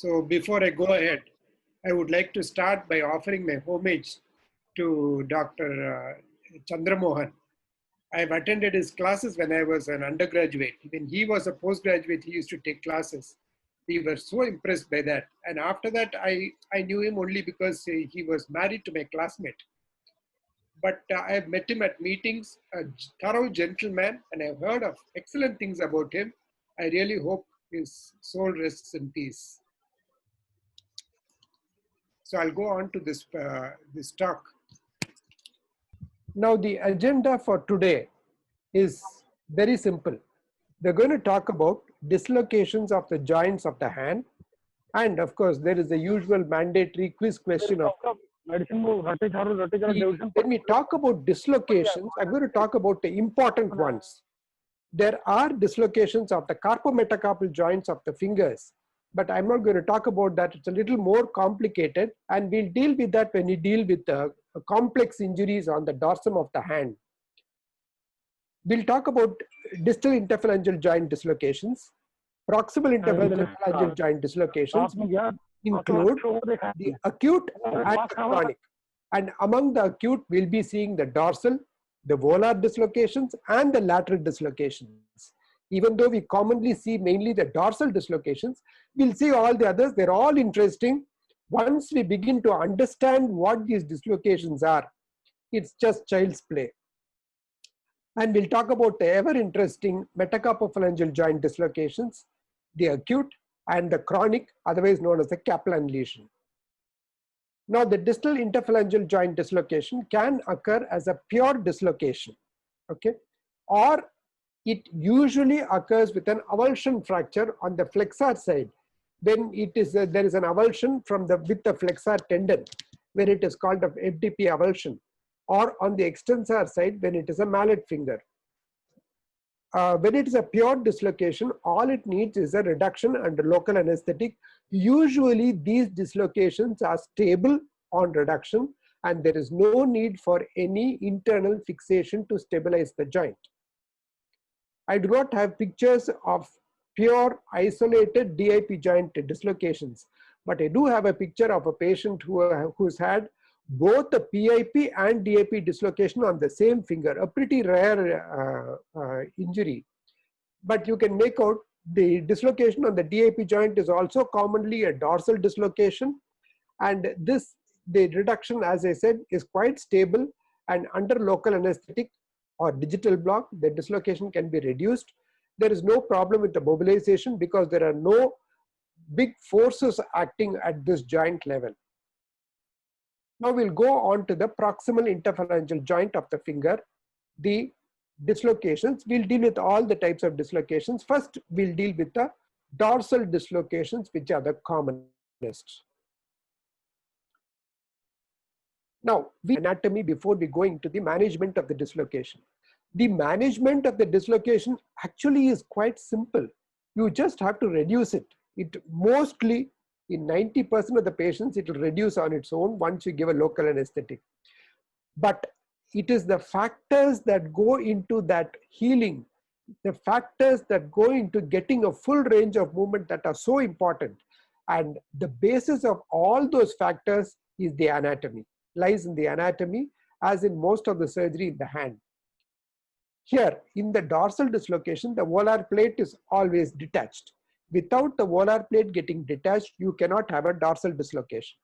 So before I go ahead, I would like to start by offering my homage to Dr. Chandramohan. I've attended his classes when I was an undergraduate. When he was a postgraduate, he used to take classes. We were so impressed by that. And after that, I knew him only because he was married to my classmate. But I've met him at meetings, a thorough gentleman, and I've heard of excellent things about him. I really hope his soul rests in peace. So I'll go on to this talk. Now the agenda for today is very simple. We're going to talk about dislocations of the joints of the hand. And of course, there is the usual mandatory quiz question of when we talk about dislocations, I'm going to talk about the important ones. There are dislocations of the carpometacarpal joints of the fingers, but I'm not going to talk about that. It's a little more complicated, and we'll deal with that when we deal with the complex injuries on the dorsum of the hand. We'll talk about distal interphalangeal joint dislocations. Proximal interphalangeal joint dislocations include the acute and the chronic. And among the acute, we'll be seeing the dorsal, the volar dislocations, and the lateral dislocations. Even though we commonly see mainly the dorsal dislocations, we'll see all the others. They're all interesting. Once we begin to understand what these dislocations are, it's just child's play. And we'll talk about the ever interesting metacarpophalangeal joint dislocations, the acute and the chronic, otherwise known as the Kaplan lesion. Now, the distal interphalangeal joint dislocation can occur as a pure dislocation, okay, or it usually occurs with an avulsion fracture on the flexor side. When it is there is an avulsion with the flexor tendon, where it is called of FDP avulsion, or on the extensor side when it is a mallet finger. When it is a pure dislocation, all it needs is a reduction under local anesthetic. Usually these dislocations are stable on reduction, and there is no need for any internal fixation to stabilize the joint. I do not have pictures of pure isolated DIP joint dislocations, but I do have a picture of a patient who's had both the PIP and DIP dislocation on the same finger, a pretty rare injury. But you can make out the dislocation on the DIP joint is also commonly a dorsal dislocation, and the reduction, as I said, is quite stable, and under local anesthetic or digital block, the dislocation can be reduced. There is no problem with the mobilization because there are no big forces acting at this joint level. Now we'll go on to the proximal interphalangeal joint of the finger, the dislocations. We'll deal with all the types of dislocations. First, we'll deal with the dorsal dislocations, which are the commonest. Now, anatomy before we go into the management of the dislocation. The management of the dislocation actually is quite simple. You just have to reduce it. It mostly, in 90% of the patients, it will reduce on its own once you give a local anesthetic. But it is the factors that go into that healing, the factors that go into getting a full range of movement that are so important. And the basis of all those factors is the anatomy, lies in the anatomy, as in most of the surgery in the hand. Here, in the dorsal dislocation, the volar plate is always detached. Without the volar plate getting detached, you cannot have a dorsal dislocation.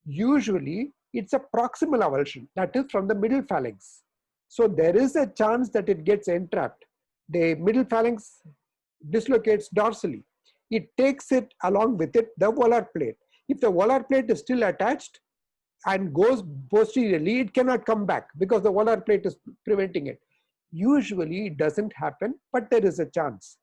Usually, it's a proximal avulsion, that is from the middle phalanx. So there is a chance that it gets entrapped. The middle phalanx dislocates dorsally. It takes it along with it, the volar plate. If the volar plate is still attached and goes posteriorly, it cannot come back because the volar plate is preventing it. Usually it doesn't happen, but there is a chance.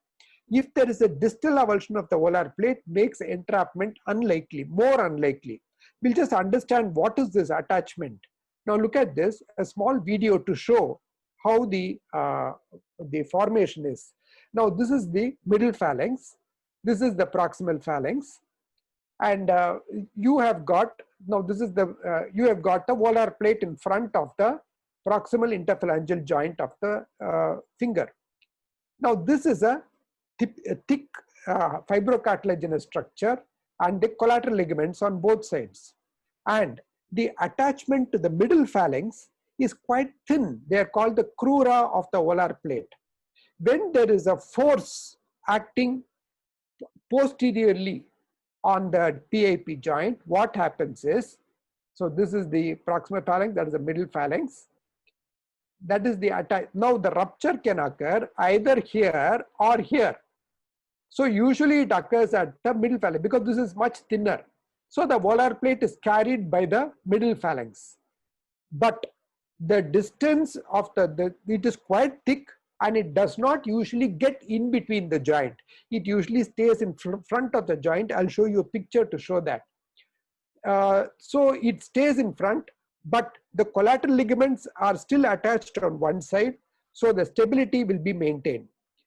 If there is a distal avulsion of the volar plate, makes entrapment unlikely, more unlikely. We'll just understand what is this attachment. Now look at this, a small video to show how the formation is. Now this is the middle phalanx, this is the proximal phalanx, and you have got, now this is the, you have got the volar plate in front of the proximal interphalangeal joint of the finger. Now this is a thick fibrocartilaginous structure, and the collateral ligaments on both sides. And the attachment to the middle phalanx is quite thin. They are called the crura of the volar plate. When there is a force acting posteriorly on the PIP joint, what happens is, so this is the proximal phalanx, that is the middle phalanx. That is the attach. Now the rupture can occur either here or here. So usually it occurs at the middle phalanx because this is much thinner. So the volar plate is carried by the middle phalanx. But the distance of it is quite thick and it does not usually get in between the joint. It usually stays in front of the joint. I'll show you a picture to show that. So it stays in front, but the collateral ligaments are still attached on one side, so the stability will be maintained.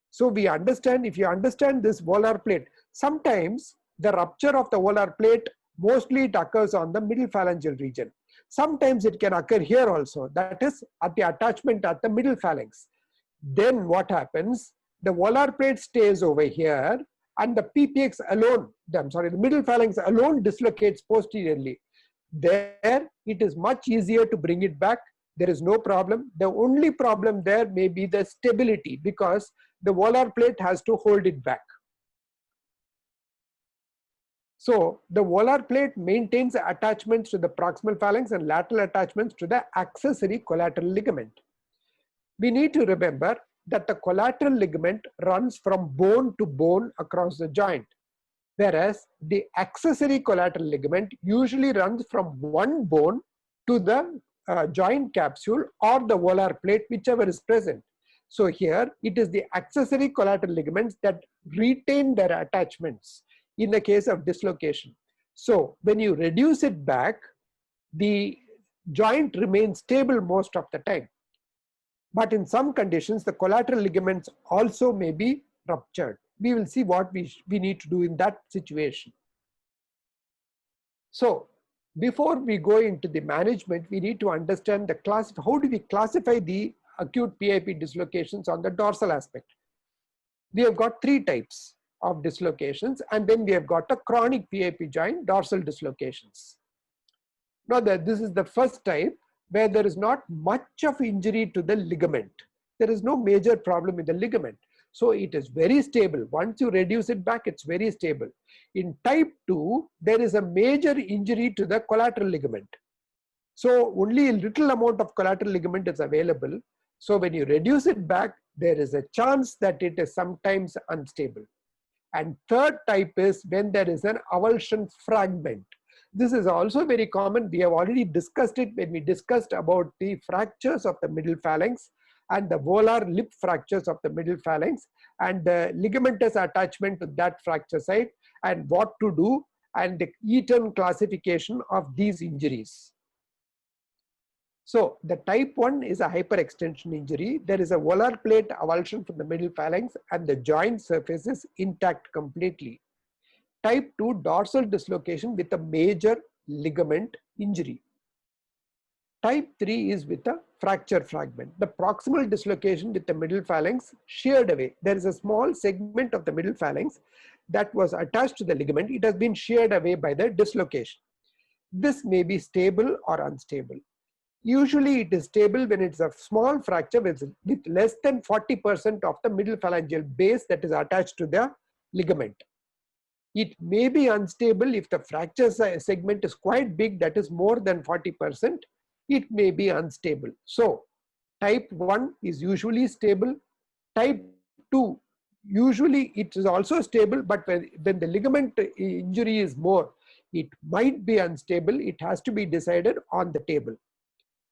So we understand, if you understand this volar plate, sometimes the rupture of the volar plate, mostly it occurs on the middle phalangeal region. Sometimes it can occur here also, that is at the attachment at the middle phalanx. Then what happens, the volar plate stays over here and the PPX alone, the middle phalanx alone dislocates posteriorly. There it is much easier to bring it back. There is no problem. The only problem there may be the stability because the volar plate has to hold it back. So the volar plate maintains attachments to the proximal phalanx and lateral attachments to the accessory collateral ligament. We need to remember that the collateral ligament runs from bone to bone across the joint, whereas the accessory collateral ligament usually runs from one bone to the joint capsule or the volar plate, whichever is present. So here it is the accessory collateral ligaments that retain their attachments in the case of dislocation. So when you reduce it back, the joint remains stable most of the time. But in some conditions, the collateral ligaments also may be ruptured. We will see what we need to do in that situation. So before we go into the management, we need to understand the class. How do we classify the acute PIP dislocations on the dorsal aspect? We have got three types of dislocations, and then we have got a chronic PIP joint dorsal dislocations. Now this is the first type, where there is not much of injury to the ligament. There is no major problem with the ligament. So it is very stable. Once you reduce it back, it's very stable. In type 2, there is a major injury to the collateral ligament. So only a little amount of collateral ligament is available. So when you reduce it back, there is a chance that it is sometimes unstable. And third type is when there is an avulsion fragment. This is also very common. We have already discussed it when we discussed about the fractures of the middle phalanx and the volar lip fractures of the middle phalanx and the ligamentous attachment to that fracture site and what to do and the Eaton classification of these injuries. So the type 1 is a hyperextension injury. There is a volar plate avulsion from the middle phalanx and the joint surface is intact completely. Type 2, dorsal dislocation with a major ligament injury. Type 3 is with a fracture fragment. The proximal dislocation with the middle phalanx sheared away. There is a small segment of the middle phalanx that was attached to the ligament. It has been sheared away by the dislocation. This may be stable or unstable. Usually it is stable when it's a small fracture with less than 40% of the middle phalangeal base that is attached to the ligament. It may be unstable if the fracture segment is quite big, that is more than 40%, it may be unstable. So type 1 is usually stable. Type 2, usually it is also stable, but when the ligament injury is more, it might be unstable. It has to be decided on the table.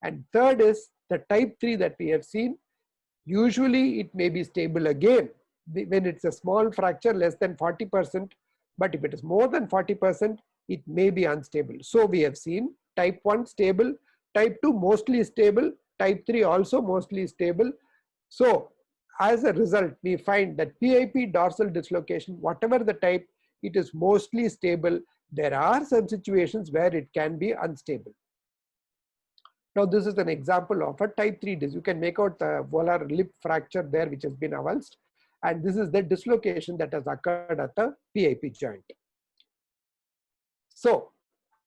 And third is the type 3 that we have seen. Usually it may be stable again when it's a small fracture less than 40%. But if it is more than 40%, it may be unstable. So we have seen type 1 stable, type 2 mostly stable, type 3 also mostly stable. So as a result, we find that PIP dorsal dislocation, whatever the type, it is mostly stable. There are some situations where it can be unstable. Now this is an example of a type 3 disc. You can make out the volar lip fracture there which has been avulsed. And this is the dislocation that has occurred at the PIP joint. So,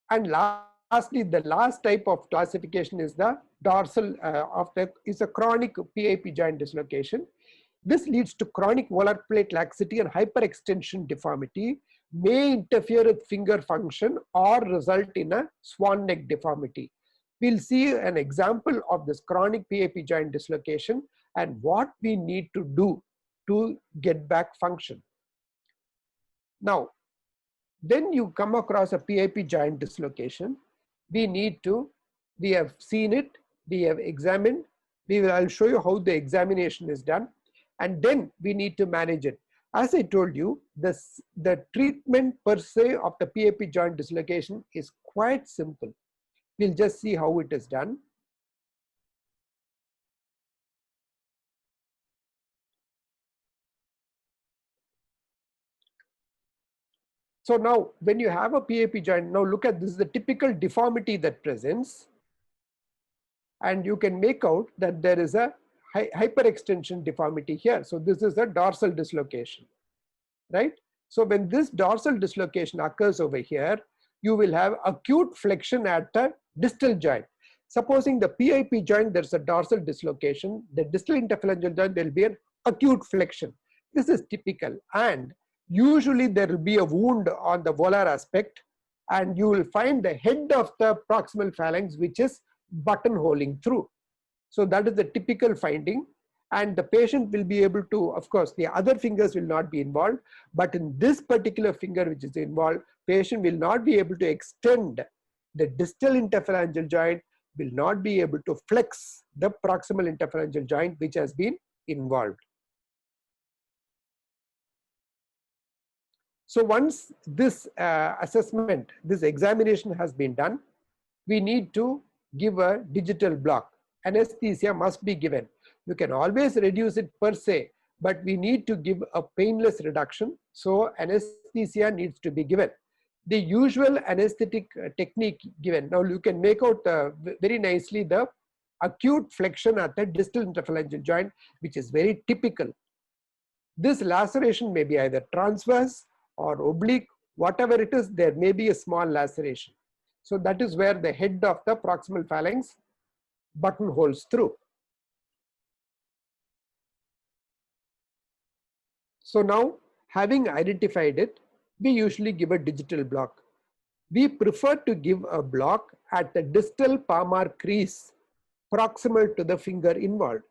and lastly, the last type of classification is the dorsal is a chronic PIP joint dislocation. This leads to chronic volar plate laxity and hyperextension deformity, may interfere with finger function or result in a swan neck deformity. We'll see an example of this chronic PIP joint dislocation and what we need to do to get back function. Now, then you come across a PIP joint dislocation. We have seen it, we have examined, I'll show you how the examination is done, and then we need to manage it. As I told you, the treatment per se of the PIP joint dislocation is quite simple. We'll just see how it is done. So now when you have a PIP joint, now look at this is the typical deformity that presents, and you can make out that there is a hyperextension deformity here. So this is a dorsal dislocation, right? So when this dorsal dislocation occurs over here, you will have acute flexion at the distal joint. Supposing the PIP joint, there's a dorsal dislocation, the distal interphalangeal joint, there will be an acute flexion. This is typical, and usually there will be a wound on the volar aspect, and you will find the head of the proximal phalanx which is buttonholing through. So that is the typical finding, and the patient will be able to, of course, the other fingers will not be involved, but in this particular finger which is involved, patient will not be able to extend the distal interphalangeal joint, will not be able to flex the proximal interphalangeal joint which has been involved. So once this assessment, this examination has been done, we need to give a digital block. Anesthesia must be given. You can always reduce it per se, but we need to give a painless reduction. So anesthesia needs to be given. The usual anesthetic technique given. Now you can make out very nicely the acute flexion at the distal interphalangeal joint, which is very typical. This laceration may be either transverse or oblique, whatever it is, there may be a small laceration. So that is where the head of the proximal phalanx buttonholes through. So now, having identified it, we usually give a digital block. We prefer to give a block at the distal palmar crease proximal to the finger involved.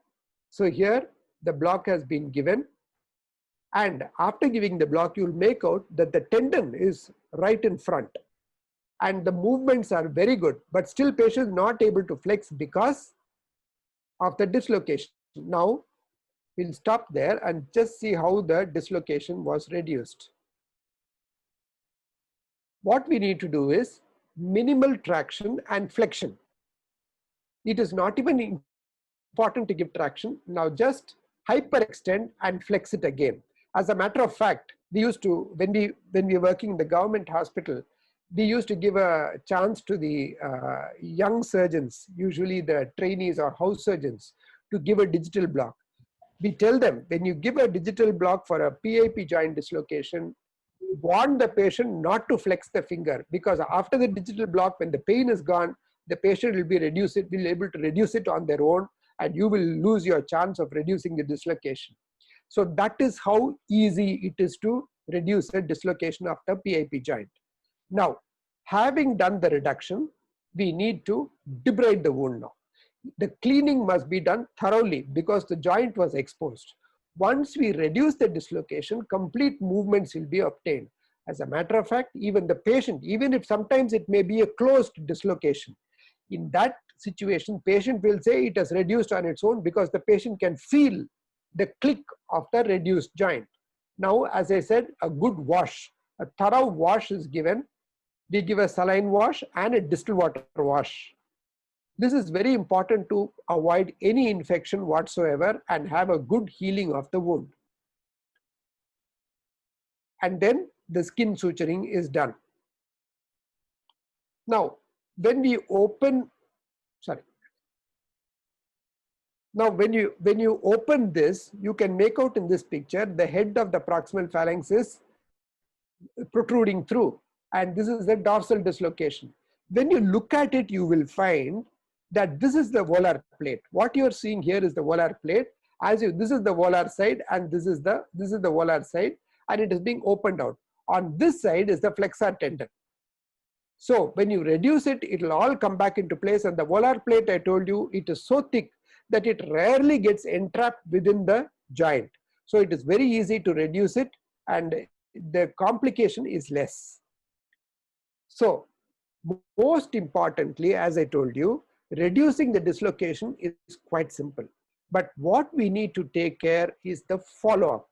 So here the block has been given, and after giving the block, you will make out that the tendon is right in front and the movements are very good, but still patient is not able to flex because of the dislocation. Now we'll stop there and just see how the dislocation was reduced. What we need to do is minimal traction and flexion. It is not even important to give traction. Now just hyperextend and flex it again. As a matter of fact, we used to, when we were working in the government hospital, we used to give a chance to the young surgeons, usually the trainees or house surgeons, to give a digital block. We tell them, when you give a digital block for a PIP joint dislocation, warn the patient not to flex the finger, because after the digital block, when the pain is gone, the patient will be able to reduce it on their own, and you will lose your chance of reducing the dislocation. So that is how easy it is to reduce the dislocation of the PIP joint. Now, having done the reduction, we need to debride the wound now. The cleaning must be done thoroughly because the joint was exposed. Once we reduce the dislocation, complete movements will be obtained. As a matter of fact, even the patient, even if sometimes it may be a closed dislocation, in that situation, patient will say it has reduced on its own because the patient can feel the click of the reduced joint. Now, as I said, a good wash, a thorough wash is given. We give a saline wash and a distilled water wash. This is very important to avoid any infection whatsoever and have a good healing of the wound. And then the skin suturing is done. Now, when we open, Now, when you open this, you can make out in this picture, the head of the proximal phalanx is protruding through. and this is the dorsal dislocation. When you look at it, you will find that this is the volar plate. What you are seeing here is the volar plate. This is the volar side, and this is the volar side, and it is being opened out. On this side is the flexor tendon. So when you reduce it, it will all come back into place, and the volar plate, I told you, it is so thick that it rarely gets entrapped within the joint. So it is very easy to reduce it, and the complication is less. So most importantly, as I told you, reducing the dislocation is quite simple. But what we need to take care is the follow-up.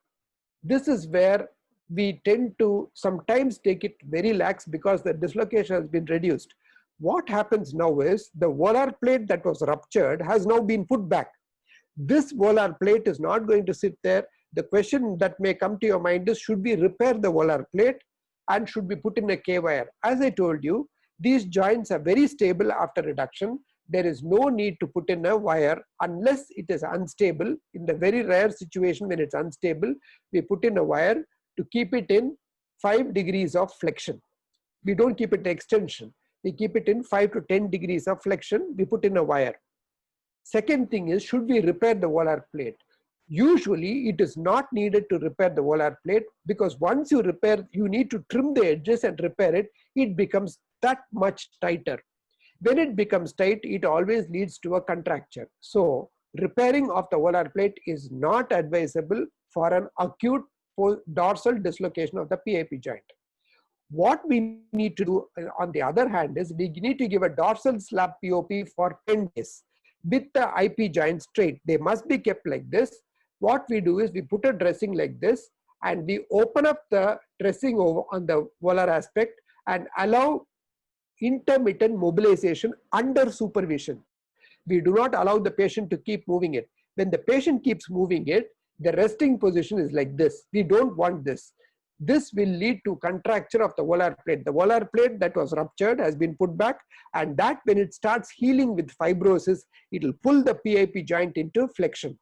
This is where we tend to sometimes take it very lax because the dislocation has been reduced. What happens now is the volar plate that was ruptured has now been put back. This volar plate is not going to sit there. The question that may come to your mind is, should we repair the volar plate and should we put in a K-wire? As I told you, these joints are very stable after reduction. There is no need to put in a wire unless it is unstable. In the very rare situation when it's unstable, we put in a wire to keep it in 5 degrees of flexion. We don't keep it in extension. We keep it in 5 to 10 degrees of flexion. We put in a wire. Second thing is, should we repair the volar plate? Usually it is not needed to repair the volar plate, because once you repair, you need to trim the edges and repair it. It becomes that much tighter. When it becomes tight, it always leads to a contracture. So repairing of the volar plate is not advisable for an acute dorsal dislocation of the PIP joint. What we need to do, on the other hand, is we need to give a dorsal slab POP for 10 days with the IP joint straight. They must be kept like this. What we do is we put a dressing like this, and we open up the dressing over on the volar aspect and allow intermittent mobilization under supervision. We do not allow the patient to keep moving it. When the patient keeps moving it, the resting position is like this. We don't want this. This will lead to contracture of the volar plate. The volar plate that was ruptured has been put back, and that when it starts healing with fibrosis, it will pull the PIP joint into flexion.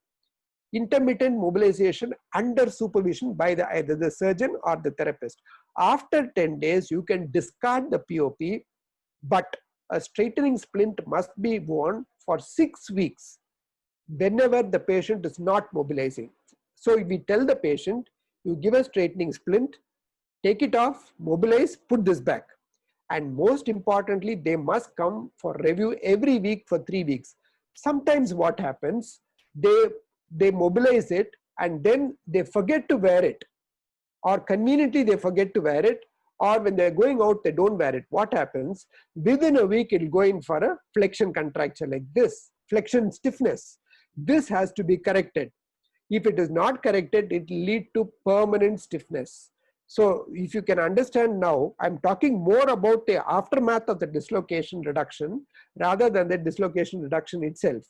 Intermittent mobilization under supervision by either the surgeon or the therapist. After 10 days, you can discard the POP, but a straightening splint must be worn for 6 weeks whenever the patient is not mobilizing. So if we tell the patient, you give a straightening splint, take it off, mobilize, put this back. And most importantly, they must come for review every week for 3 weeks. Sometimes what happens, they mobilize it and then they forget to wear it, or conveniently they forget to wear it, or when they're going out, they don't wear it. What happens? Within a week, it'll go in for a flexion contracture like this, flexion stiffness. This has to be corrected. If it is not corrected, it will lead to permanent stiffness. So if you can understand now, I'm talking more about the aftermath of the dislocation reduction rather than the dislocation reduction itself.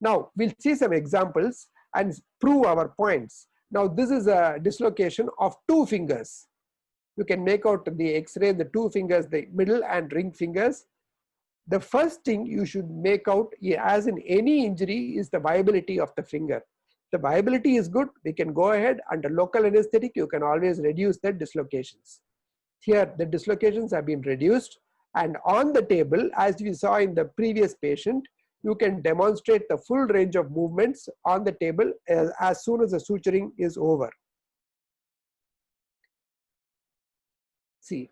Now we'll see some examples and prove our points. Now this is a dislocation of 2 fingers. You can make out the X-ray, the 2 fingers, the middle and ring fingers. The first thing you should make out, as in any injury, is the viability of the finger. The viability is good, we can go ahead. Under local anesthetic, you can always reduce the dislocations. Here, the dislocations have been reduced, and on the table, as we saw in the previous patient, you can demonstrate the full range of movements on the table as soon as the suturing is over. See,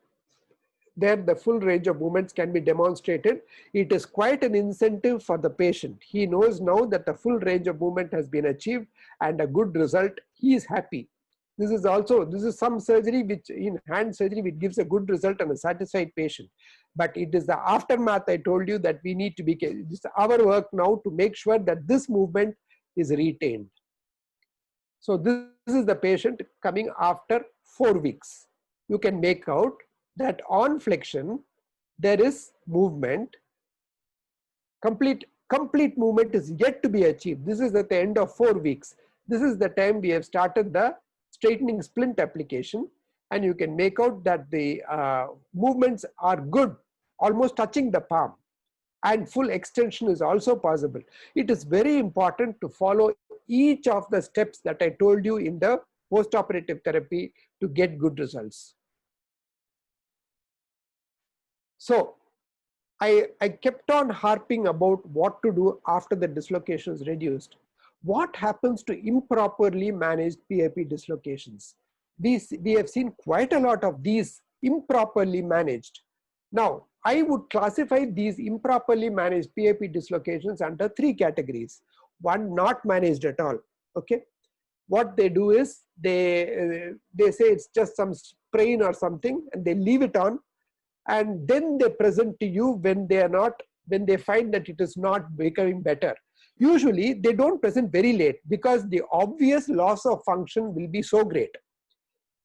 there the full range of movements can be demonstrated. It is quite an incentive for the patient. He knows now that the full range of movement has been achieved and a good result. He is happy. This is some surgery which, in hand surgery, which gives a good result and a satisfied patient. But it is the aftermath, I told you, that we need to be, it's our work now to make sure that this movement is retained. So this is the patient coming after 4 weeks. You can make out that on flexion, there is movement. Complete movement is yet to be achieved. This is at the end of 4 weeks. This is the time we have started the straightening splint application, and you can make out that the movements are good, almost touching the palm, and full extension is also possible. It is very important to follow each of the steps that I told you in the post-operative therapy to get good results. So I kept on harping about what to do after the dislocation is reduced. What happens to improperly managed PIP dislocations? We have seen quite a lot of these improperly managed. Now, I would classify these improperly managed PIP dislocations under three categories. One, not managed at all. Okay, what they do is they say it's just some sprain or something, and they leave it on, and then they present to you when they find that it is not becoming better. Usually they don't present very late because the obvious loss of function will be so great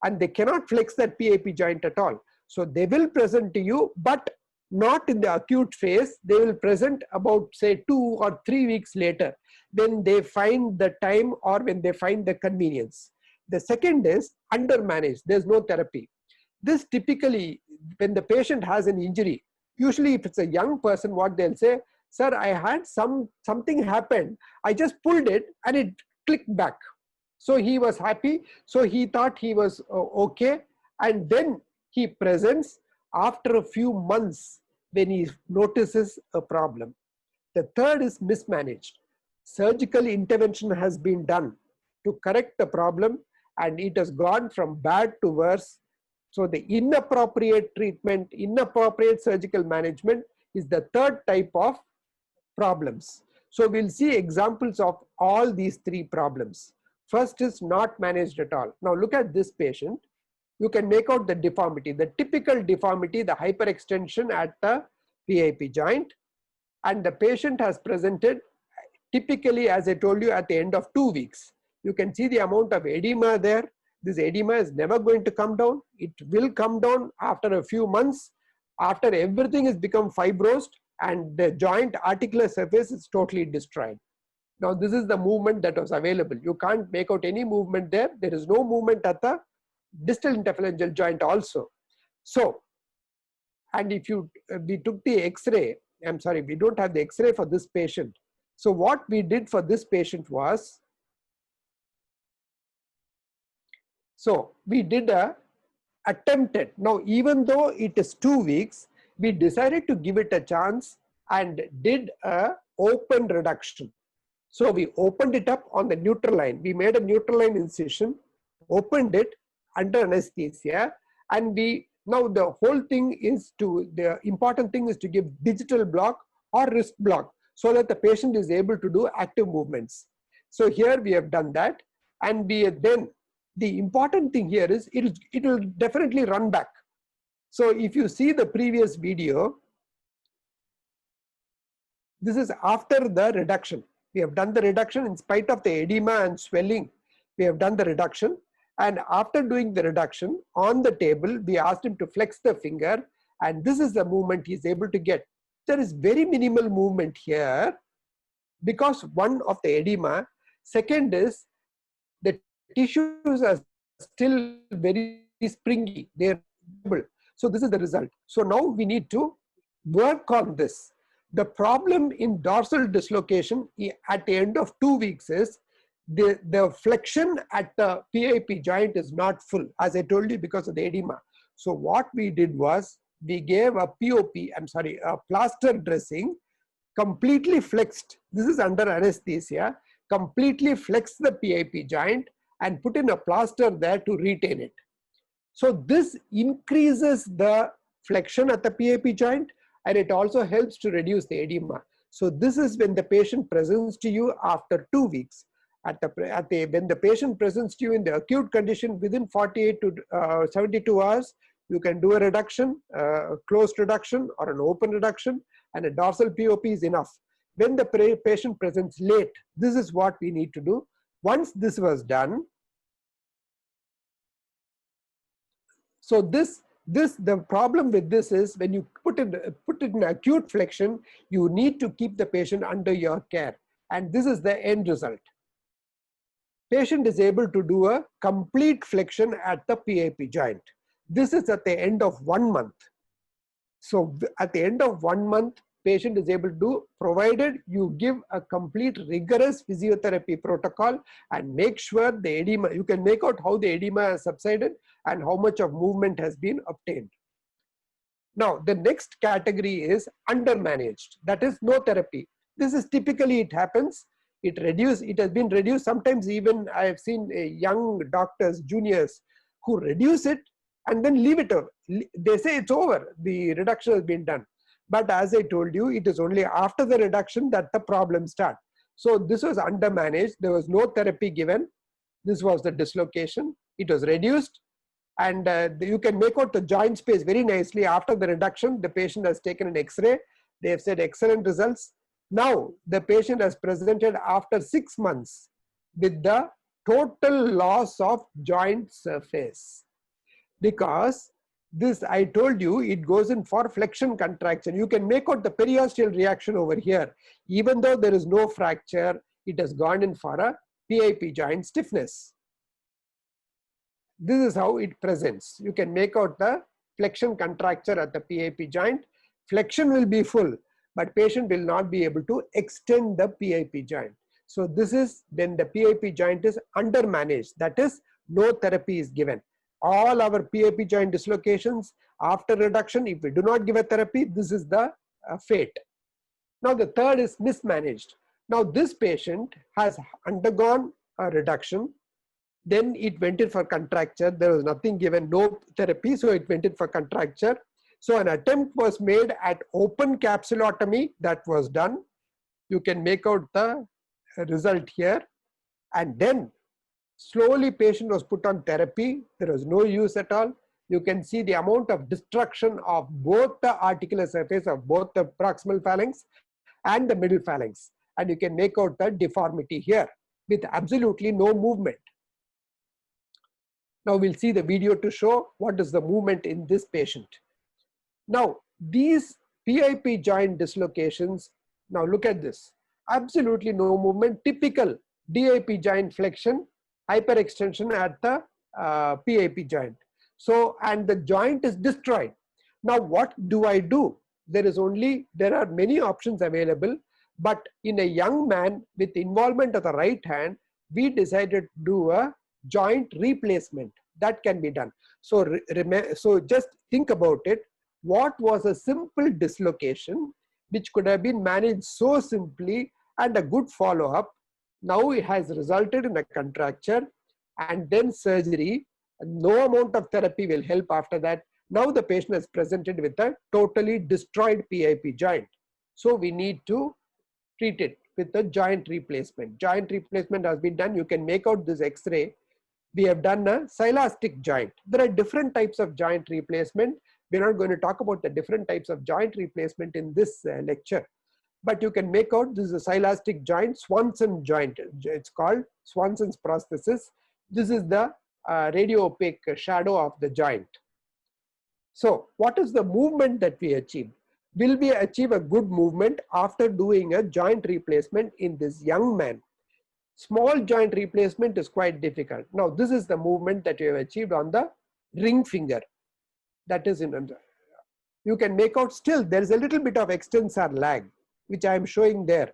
and they cannot flex that PIP joint at all. So they will present to you, but not in the acute phase. They will present about, say, 2 or 3 weeks later when they find the time or when they find the convenience. The second is undermanaged. There's no therapy. This typically, when the patient has an injury, usually if it's a young person, what they'll say, sir, I had something happened, I just pulled it and it clicked back. So he was happy, so he thought he was okay, and then he presents after a few months when he notices a problem. The third is mismanaged. Surgical intervention has been done to correct the problem and it has gone from bad to worse. So the inappropriate treatment, inappropriate surgical management is the third type of problems. So we'll see examples of all these three problems. First is not managed at all. Now look at this patient. You can make out the deformity, the typical deformity, the hyperextension at the PIP joint, and the patient has presented typically, as I told you, at the end of 2 weeks. You can see the amount of edema there. This edema is never going to come down. It will come down after a few months, after everything has become fibrosed and the joint articular surface is totally destroyed. Now this is the movement that was available. You can't make out any movement there. There is no movement at the distal interphalangeal joint also. So, and if we took the X-ray, I'm sorry, we don't have the X-ray for this patient. So what we did for this patient was, so we did a attempted. Now even though it is 2 weeks, we decided to give it a chance and did a open reduction. So we opened it up on the neutral line. We made a neutral line incision, opened it under anesthesia, and now the whole thing is the important thing is to give digital block or wrist block so that the patient is able to do active movements. So here we have done that, and then the important thing here is it will definitely run back. So if you see the previous video, this is after the reduction. We have done the reduction in spite of the edema and swelling. We have done the reduction, and after doing the reduction on the table, we asked him to flex the finger, and this is the movement he is able to get. There is very minimal movement here because one of the edema. Second is the tissues are still very springy. They're able. So this is the result. So now we need to work on this. The problem in dorsal dislocation at the end of 2 weeks is the flexion at the PIP joint is not full, as I told you, because of the edema. So what we did was we gave a plaster dressing, completely flexed. This is under anesthesia, completely flexed the PIP joint and put in a plaster there to retain it. So this increases the flexion at the PIP joint, and it also helps to reduce the edema. So this is when the patient presents to you after 2 weeks. When the patient presents to you in the acute condition within 48 to 72 hours, you can do a reduction, a closed reduction or an open reduction, and a dorsal POP is enough. When the patient presents late, this is what we need to do. Once this was done, so the problem with this is when you put it in acute flexion, you need to keep the patient under your care, and this is the end result. Patient is able to do a complete flexion at the PIP joint. This is at the end of 1 month. So at the end of 1 month, patient is able to do, provided you give a complete rigorous physiotherapy protocol and make sure the edema, you can make out how the edema has subsided and how much of movement has been obtained. Now, the next category is undermanaged. That is no therapy. This is typically it happens. It has been reduced. Sometimes even I have seen young doctors, juniors, who reduce it and then leave it over. They say it's over. The reduction has been done. But as I told you, it is only after the reduction that the problems start. So this was undermanaged. There was no therapy given. This was the dislocation. It was reduced. And you can make out the joint space very nicely. After the reduction, the patient has taken an X-ray. They have said excellent results. Now, the patient has presented after 6 months with the total loss of joint surface. Because this, I told you, it goes in for flexion contraction. You can make out the periosteal reaction over here. Even though there is no fracture, it has gone in for a PIP joint stiffness. This is how it presents. You can make out the flexion contracture at the PIP joint. Flexion will be full, but patient will not be able to extend the PIP joint. So this is when the PIP joint is undermanaged. That is, no therapy is given. All our PIP joint dislocations after reduction, if we do not give a therapy, this is the fate. Now the third is mismanaged. Now this patient has undergone a reduction. Then it went in for contracture. There was nothing given, no therapy, so it went in for contracture. So an attempt was made at open capsulotomy. That was done. You can make out the result here. And then slowly patient was put on therapy. There was no use at all. You can see the amount of destruction of both the articular surface of both the proximal phalanx and the middle phalanx. And you can make out the deformity here with absolutely no movement. Now we'll see the video to show what is the movement in this patient. Now these PIP joint dislocations, now look at this, absolutely no movement, typical DIP joint flexion, hyperextension at the PIP joint. So, and the joint is destroyed. Now what do I do? There are many options available, but in a young man with involvement of the right hand, we decided to do a joint replacement. That can be done. So just think about it. What was a simple dislocation which could have been managed so simply and a good follow-up? Now it has resulted in a contracture and then surgery. No amount of therapy will help after that. Now the patient is presented with a totally destroyed PIP joint. So we need to treat it with a joint replacement. Joint replacement has been done. You can make out this X-ray. We have done a silastic joint. There are different types of joint replacement. We're not going to talk about the different types of joint replacement in this lecture. But you can make out this is a silastic joint, Swanson joint. It's called Swanson's prosthesis. This is the radio opaque shadow of the joint. So what is the movement that we achieve? Will we achieve a good movement after doing a joint replacement in this young man? Small joint replacement is quite difficult. Now this is the movement that you have achieved on the ring finger. That is you can make out still there is a little bit of extensor lag, which I am showing there.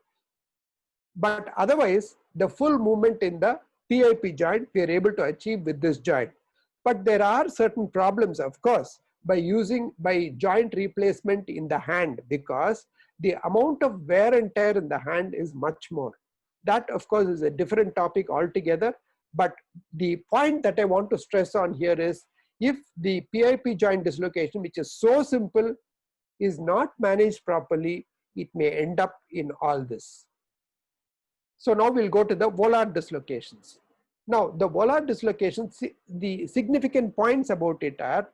But otherwise, the full movement in the PIP joint we are able to achieve with this joint. But there are certain problems, of course, by joint replacement in the hand, because the amount of wear and tear in the hand is much more. That, of course, is a different topic altogether. But the point that I want to stress on here is, if the PIP joint dislocation, which is so simple, is not managed properly, it may end up in all this. So now we'll go to the volar dislocations. Now the volar dislocations, the significant points about it are,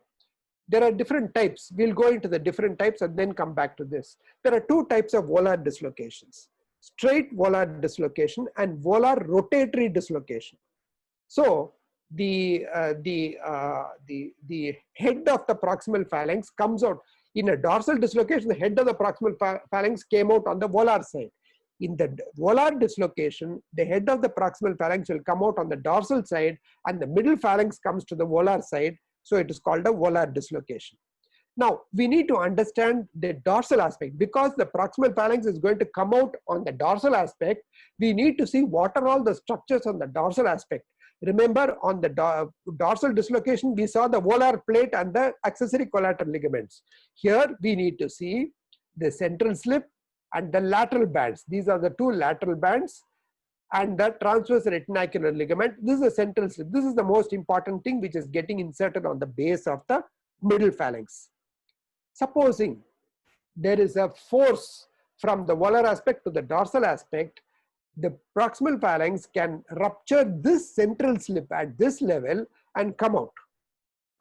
there are different types. We'll go into the different types and then come back to this. There are two types of volar dislocations: straight volar dislocation and volar rotatory dislocation. So the head of the proximal phalanx comes out. In a dorsal dislocation, the head of the proximal phalanx came out on the volar side. In the volar dislocation, the head of the proximal phalanx will come out on the dorsal side and the middle phalanx comes to the volar side. So it is called a volar dislocation. Now we need to understand the dorsal aspect. Because the proximal phalanx is going to come out on the dorsal aspect, we need to see what are all the structures on the dorsal aspect. Remember, on the dorsal dislocation, we saw the volar plate and the accessory collateral ligaments. Here, we need to see the central slip and the lateral bands. These are the two lateral bands and the transverse retinacular ligament. This is the central slip. This is the most important thing, which is getting inserted on the base of the middle phalanx. Supposing there is a force from the volar aspect to the dorsal aspect, the proximal phalanx can rupture this central slip at this level and come out.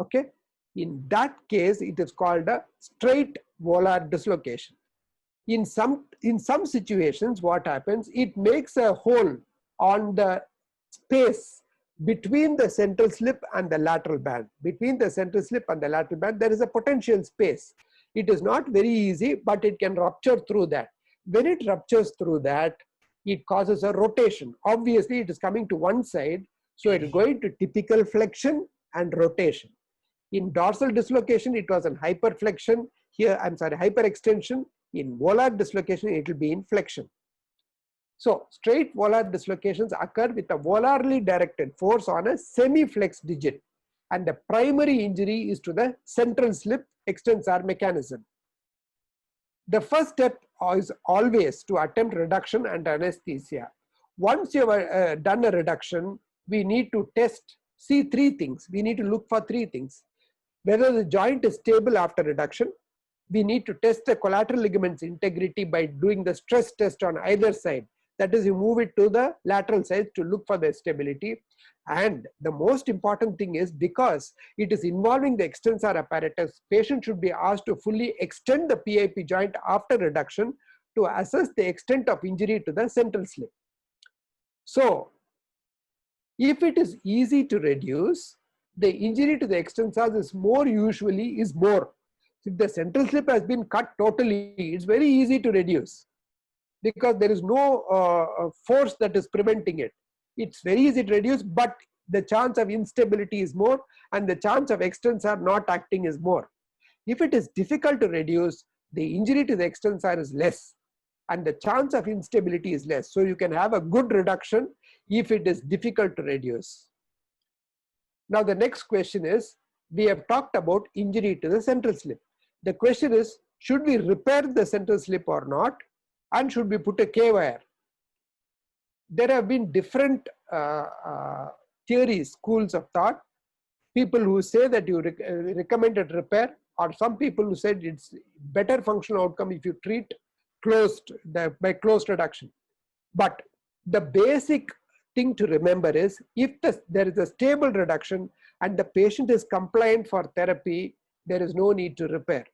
Okay, in that case, it is called a straight volar dislocation. In some situations, what happens, it makes a hole on the space between the central slip and the lateral band. Between the central slip and the lateral band, there is a potential space. It is not very easy, but it can rupture through that. When it ruptures through that, it causes a rotation. Obviously, it is coming to one side, so it is going to typical flexion and rotation. In dorsal dislocation, it was in hyperflexion. Here, I'm sorry, hyperextension. In volar dislocation, it will be in flexion. So, straight volar dislocations occur with a volarly directed force on a semi-flexed digit, and the primary injury is to the central slip extensor mechanism. The first step is always to attempt reduction and anesthesia. Once you have done a reduction, we need to see three things. We need to look for three things. Whether the joint is stable after reduction. We need to test the collateral ligaments integrity by doing the stress test on either side. That is, you move it to the lateral side to look for the stability. And the most important thing is, because it is involving the extensor apparatus, patient should be asked to fully extend the PIP joint after reduction to assess the extent of injury to the central slip. So, if it is easy to reduce, the injury to the extensors is more. If the central slip has been cut totally, it's very easy to reduce because there is no force that is preventing it. It's very easy to reduce, but the chance of instability is more and the chance of extensor not acting is more. If it is difficult to reduce, the injury to the extensor is less and the chance of instability is less. So you can have a good reduction if it is difficult to reduce. Now the next question is, we have talked about injury to the central slip. The question is, should we repair the central slip or not, and should we put a K-wire? There have been different theories, schools of thought. People who say that you recommended repair, or some people who said it's better functional outcome if you treat by closed reduction. But the basic thing to remember is, if there is a stable reduction and the patient is compliant for therapy, there is no need to repair.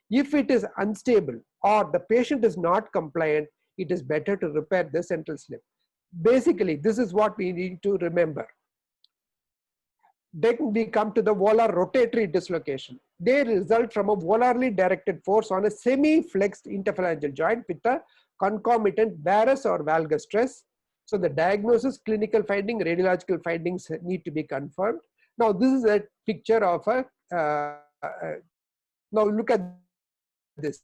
If it is unstable or the patient is not compliant, it is better to repair the central slip. Basically, this is what we need to remember. Then we come to the volar rotatory dislocation. They result from a volarly directed force on a semi-flexed interphalangeal joint with a concomitant varus or valgus stress. So the diagnosis, clinical finding, radiological findings need to be confirmed. Now this is a picture of now look at this.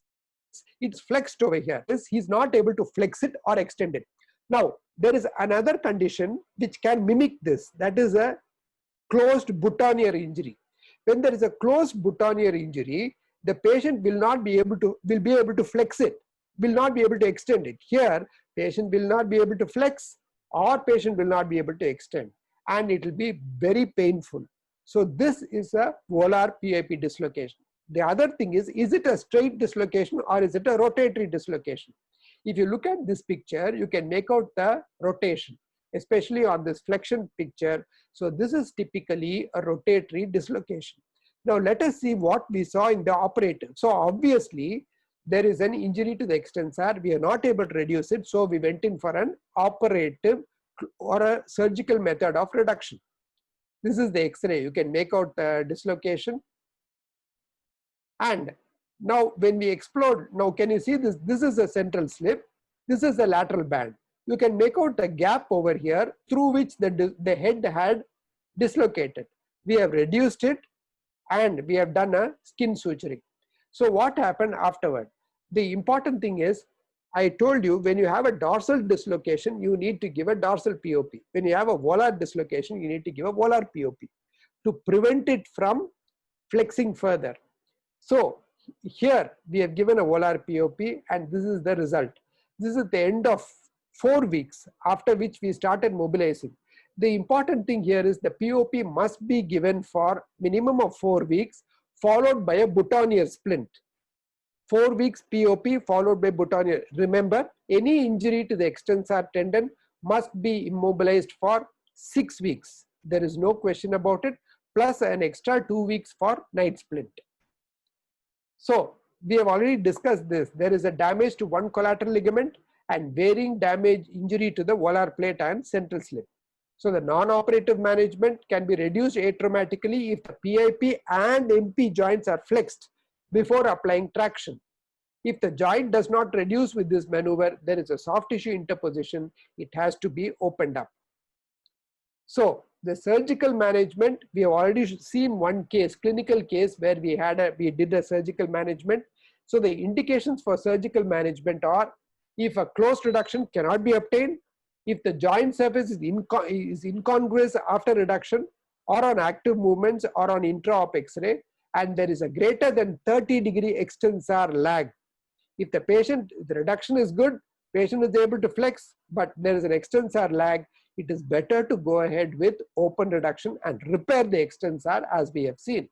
It's flexed over here. He's not able to flex it or extend it. Now there is another condition which can mimic this. That is a closed boutonniere injury. When there is a closed boutonniere injury, the patient will be able to flex it, will not be able to extend it. Here, patient will not be able to flex or patient will not be able to extend, and it will be very painful. So this is a volar PIP dislocation. The other thing is it a straight dislocation or is it a rotatory dislocation? If you look at this picture, you can make out the rotation, especially on this flexion picture. So this is typically a rotatory dislocation. Now let us see what we saw in the operative. So obviously there is an injury to the extensor. We are not able to reduce it. So we went in for an operative or a surgical method of reduction. This is the X-ray. You can make out the dislocation. And now when we explode, now can you see this? This is a central slip. This is a lateral band. You can make out a gap over here through which the head had dislocated. We have reduced it and we have done a skin suturing. So what happened afterward? The important thing is, I told you when you have a dorsal dislocation, you need to give a dorsal POP. When you have a volar dislocation, you need to give a volar POP to prevent it from flexing further. So here we have given a volar POP and this is the result. This is the end of 4 weeks after which we started mobilizing. The important thing here is the POP must be given for minimum of 4 weeks followed by a boutonniere splint. 4 weeks POP followed by boutonniere. Remember, any injury to the extensor tendon must be immobilized for 6 weeks. There is no question about it, plus an extra 2 weeks for night splint. So we have already discussed this. There is a damage to one collateral ligament and varying damage injury to the volar plate and central slip. So the non-operative management can be reduced atraumatically if the PIP and MP joints are flexed before applying traction. If the joint does not reduce with this maneuver, there is a soft tissue interposition. It has to be opened up. So the surgical management, we have already seen one case, clinical case where we did a surgical management. So the indications for surgical management are if a closed reduction cannot be obtained, if the joint surface is incongruous after reduction or on active movements or on intra-op X-ray, and there is a greater than 30-degree extensor lag. If the reduction is good, patient is able to flex, but there is an extensor lag, it is better to go ahead with open reduction and repair the extensor as we have seen.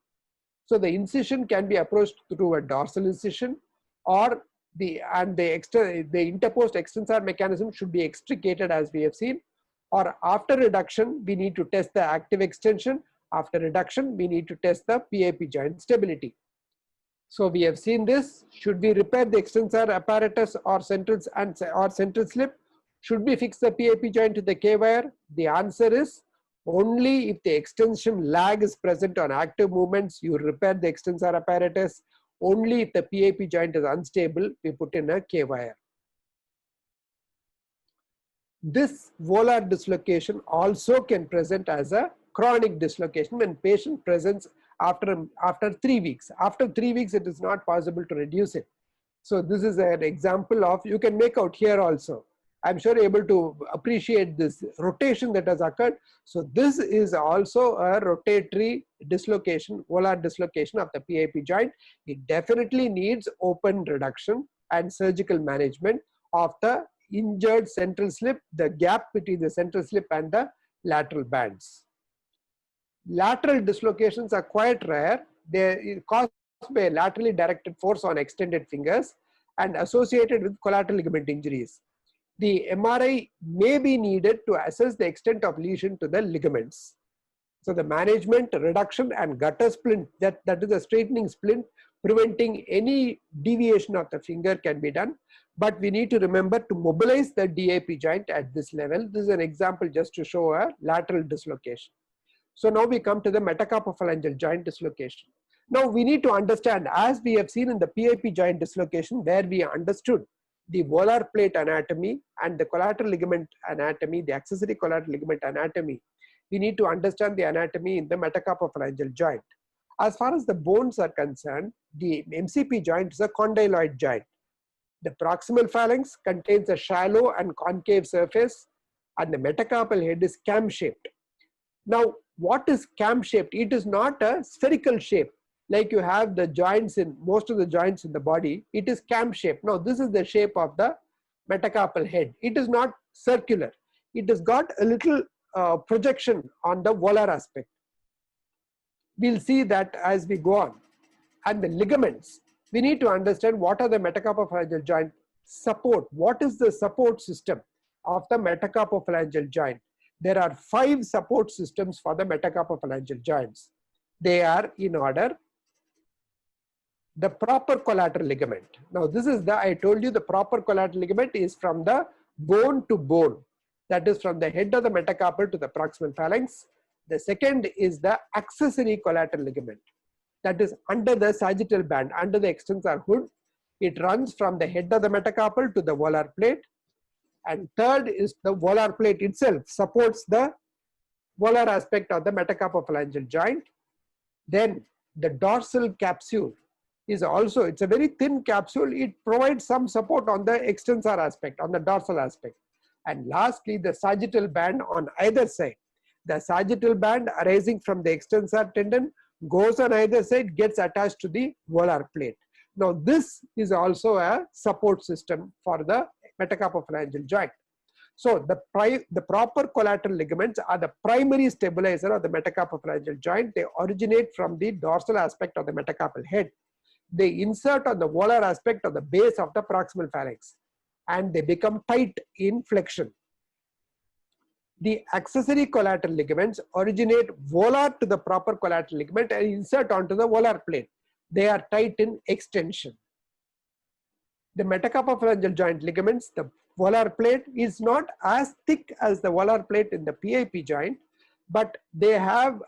So the incision can be approached through a dorsal incision, or the interposed extensor mechanism should be extricated as we have seen, or after reduction we need to test the active extension. After reduction we need to test the PIP joint stability. So we have seen this. Should we repair the extensor apparatus or central slip? Should we fix the PIP joint to the K-wire? The answer is only if the extension lag is present on active movements, you repair the extensor apparatus. Only if the PIP joint is unstable, we put in a K-wire. This volar dislocation also can present as a chronic dislocation when patient presents after 3 weeks. After 3 weeks, it is not possible to reduce it. So this is an example of, you can make out here also. I'm sure you're able to appreciate this rotation that has occurred. So this is also a rotatory dislocation, volar dislocation of the PIP joint. It definitely needs open reduction and surgical management of the injured central slip, the gap between the central slip and the lateral bands. Lateral dislocations are quite rare. They are caused by a laterally directed force on extended fingers and associated with collateral ligament injuries. The MRI may be needed to assess the extent of lesion to the ligaments. So the management, reduction and gutter splint, that is a straightening splint, preventing any deviation of the finger can be done. But we need to remember to mobilize the DIP joint at this level. This is an example just to show a lateral dislocation. So now we come to the metacarpophalangeal joint dislocation. Now we need to understand, as we have seen in the PIP joint dislocation, where we understood the volar plate anatomy and the collateral ligament anatomy, the accessory collateral ligament anatomy, we need to understand the anatomy in the metacarpophalangeal joint. As far as the bones are concerned, the MCP joint is a condyloid joint. The proximal phalanx contains a shallow and concave surface, and the metacarpal head is cam-shaped. Now, what is cam-shaped? It is not a spherical shape like you have the joints in most of the joints in the body. It is cam-shaped. Now, this is the shape of the metacarpal head. It is not circular. It has got a little projection on the volar aspect. We'll see that as we go on. And the ligaments, we need to understand what are the metacarpophalangeal joint support. What is the support system of the metacarpophalangeal joint? There are 5 support systems for the metacarpophalangeal joints. They are in order. The proper collateral ligament. Now this is I told you the proper collateral ligament is from the bone to bone. That is from the head of the metacarpal to the proximal phalanx. The second is the accessory collateral ligament. That is under the sagittal band, under the extensor hood. It runs from the head of the metacarpal to the volar plate. And third is the volar plate itself supports the volar aspect of the metacarpophalangeal joint. Then the dorsal capsule is also, it's a very thin capsule. It provides some support on the extensor aspect, on the dorsal aspect. And lastly, the sagittal band on either side. The sagittal band arising from the extensor tendon goes on either side, gets attached to the volar plate. Now this is also a support system for the metacarpophalangeal joint. So the proper collateral ligaments are the primary stabilizer of the metacarpophalangeal joint. They originate from the dorsal aspect of the metacarpal head. They insert on the volar aspect of the base of the proximal phalanx, and they become tight in flexion. The accessory collateral ligaments originate volar to the proper collateral ligament and insert onto the volar plate. They are tight in extension. The metacarpophalangeal joint ligaments, the volar plate is not as thick as the volar plate in the PIP joint, but they are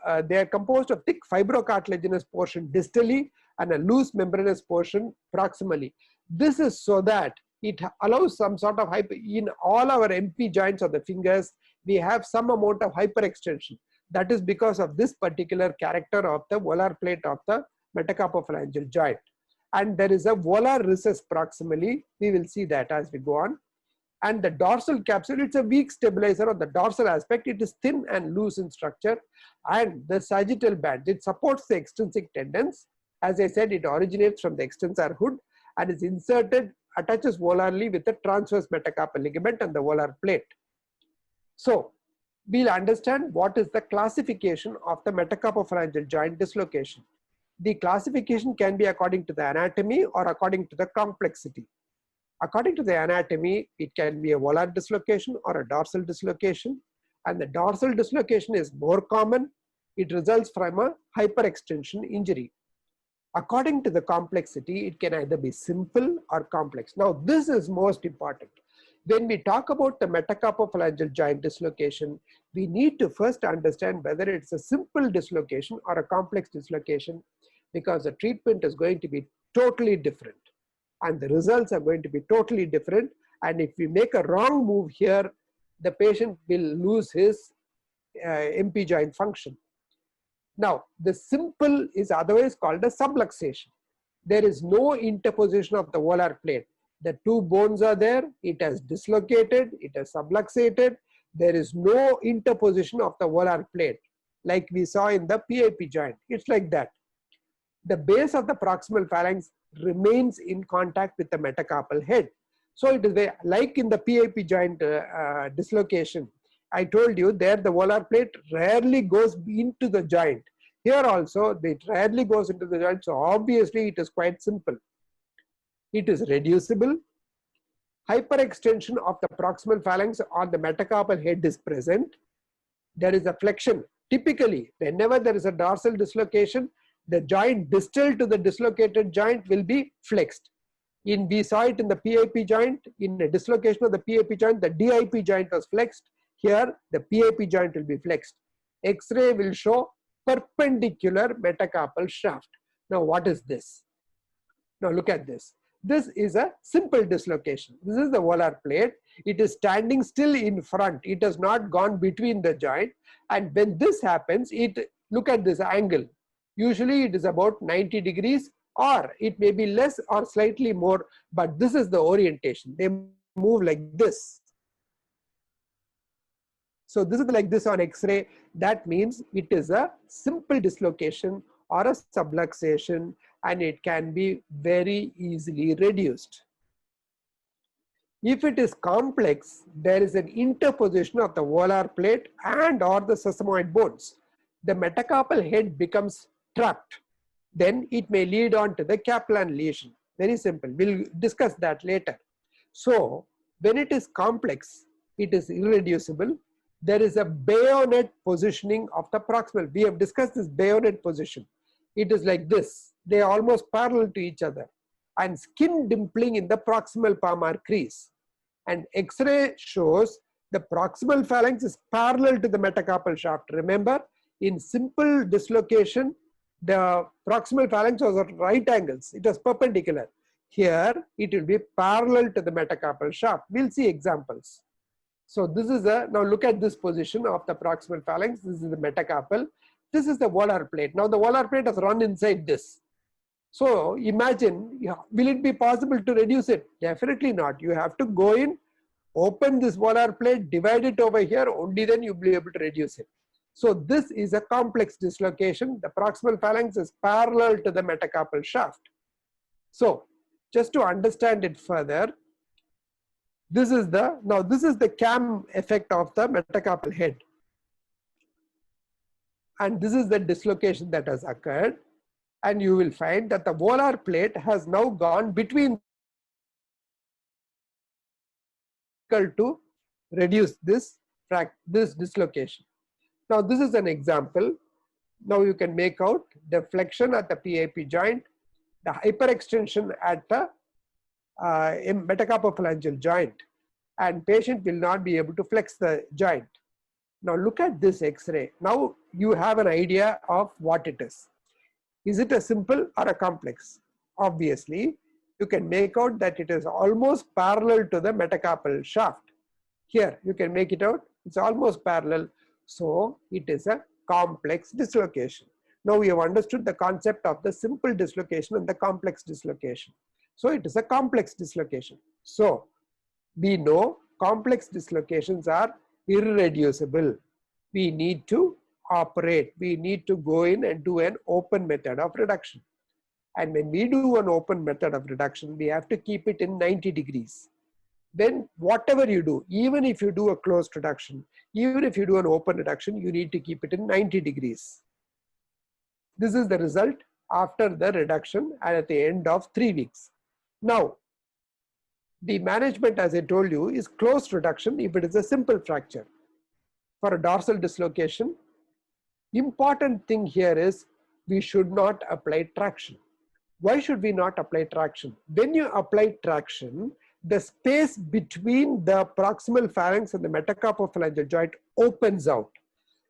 composed of thick fibrocartilaginous portion distally and a loose membranous portion proximally. This is so that it allows some sort of in all our MP joints of the fingers, we have some amount of hyperextension. That is because of this particular character of the volar plate of the metacarpophalangeal joint. And there is a volar recess proximally. We will see that as we go on. And the dorsal capsule, it's a weak stabilizer of the dorsal aspect. It is thin and loose in structure. And the sagittal band, it supports the extrinsic tendons. As I said, it originates from the extensor hood and is inserted, attaches volarly with the transverse metacarpal ligament and the volar plate. So we'll understand what is the classification of the metacarpophalangeal joint dislocation. The classification can be according to the anatomy or according to the complexity. According to the anatomy, it can be a volar dislocation or a dorsal dislocation, and the dorsal dislocation is more common. It results from a hyperextension injury. According to the complexity, it can either be simple or complex. Now, this is most important. When we talk about the metacarpophalangeal joint dislocation, we need to first understand whether it's a simple dislocation or a complex dislocation, because the treatment is going to be totally different and the results are going to be totally different. And if we make a wrong move here, the patient will lose his MP joint function. Now, the simple is otherwise called a subluxation. There is no interposition of the volar plate. The two bones are there, it has dislocated, it has subluxated. There is no interposition of the volar plate like we saw in the PIP joint. It's like that. The base of the proximal phalanx remains in contact with the metacarpal head. So it is like in the PIP joint dislocation. I told you there the volar plate rarely goes into the joint. Here also it rarely goes into the joint, so obviously it is quite simple. It is reducible. Hyperextension of the proximal phalanx on the metacarpal head is present. There is a flexion. Typically, whenever there is a dorsal dislocation, the joint distal to the dislocated joint will be flexed. We saw it in the PIP joint. In the dislocation of the PIP joint, the DIP joint was flexed. Here, the PIP joint will be flexed. X-ray will show perpendicular metacarpal shaft. Now, what is this? Now, look at this. This is a simple dislocation. This is the volar plate. It is standing still in front. It has not gone between the joint. And when this happens, look at this angle. Usually it is about 90 degrees, or it may be less or slightly more, but this is the orientation. They move like this. So this is like this on X-ray. That means it is a simple dislocation or a subluxation, and it can be very easily reduced. If it is complex, there is an interposition of the volar plate and or the sesamoid bones. The metacarpal head becomes trapped. Then it may lead on to the Kaplan lesion. Very simple. We'll discuss that later. So when it is complex, it is irreducible. There is a bayonet positioning of the proximal. We have discussed this bayonet position. It is like this. They are almost parallel to each other. And skin dimpling in the proximal palmar crease. And X-ray shows the proximal phalanx is parallel to the metacarpal shaft. Remember, in simple dislocation, the proximal phalanx was at right angles. It was perpendicular. Here, it will be parallel to the metacarpal shaft. We'll see examples. So this is now look at this position of the proximal phalanx. This is the metacarpal. This is the volar plate. Now the volar plate has run inside this. So imagine, will it be possible to reduce it? Definitely not. You have to go in, open this volar plate, divide it over here, only then you'll be able to reduce it. So this is a complex dislocation. The proximal phalanx is parallel to the metacarpal shaft. So just to understand it further, this is the cam effect of the metacarpal head. And this is the dislocation that has occurred. And you will find that the volar plate has now gone between to reduce this dislocation. Now this is an example. Now you can make out the flexion at the PIP joint, the hyperextension at the metacarpophalangeal joint, and patient will not be able to flex the joint. Now look at this X-ray. Now you have an idea of what it is. Is it a simple or a complex? Obviously, you can make out that it is almost parallel to the metacarpal shaft. Here, you can make it out. It's almost parallel. So, it is a complex dislocation. Now, we have understood the concept of the simple dislocation and the complex dislocation. So, it is a complex dislocation. So, we know complex dislocations are irreducible. We need to operate. We need to go in and do an open method of reduction. And when we do an open method of reduction, we have to keep it in 90 degrees. Then whatever you do, even if you do a closed reduction, even if you do an open reduction, you need to keep it in 90 degrees. This is the result after the reduction and at the end of 3 weeks. Now, the management, as I told you, is closed reduction if it is a simple fracture. For a dorsal dislocation, important thing here is we should not apply traction. Why should we not apply traction? When you apply traction, the space between the proximal phalanx and the metacarpophalangeal joint opens out.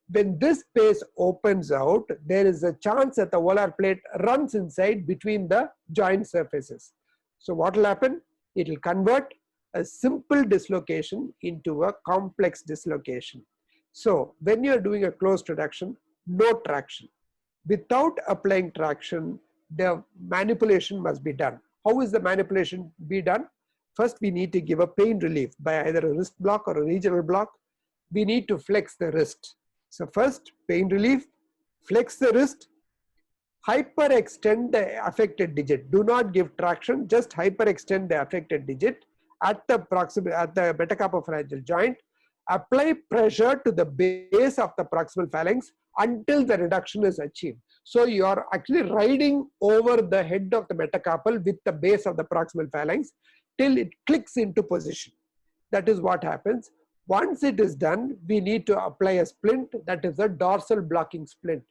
When this space opens out, there is a chance that the volar plate runs inside between the joint surfaces. So what will happen? It will convert a simple dislocation into a complex dislocation. So when you are doing a closed reduction, no traction. Without applying traction, the manipulation must be done. How is the manipulation be done? First, we need to give a pain relief by either a wrist block or a regional block. We need to flex the wrist. So first, pain relief, flex the wrist, hyperextend the affected digit. Do not give traction, just hyperextend the affected digit at the metacarpophalangeal joint. Apply pressure to the base of the proximal phalanx until the reduction is achieved. So you are actually riding over the head of the metacarpal with the base of the proximal phalanx till it clicks into position. That is what happens. Once it is done, we need to apply a splint, that is a dorsal blocking splint.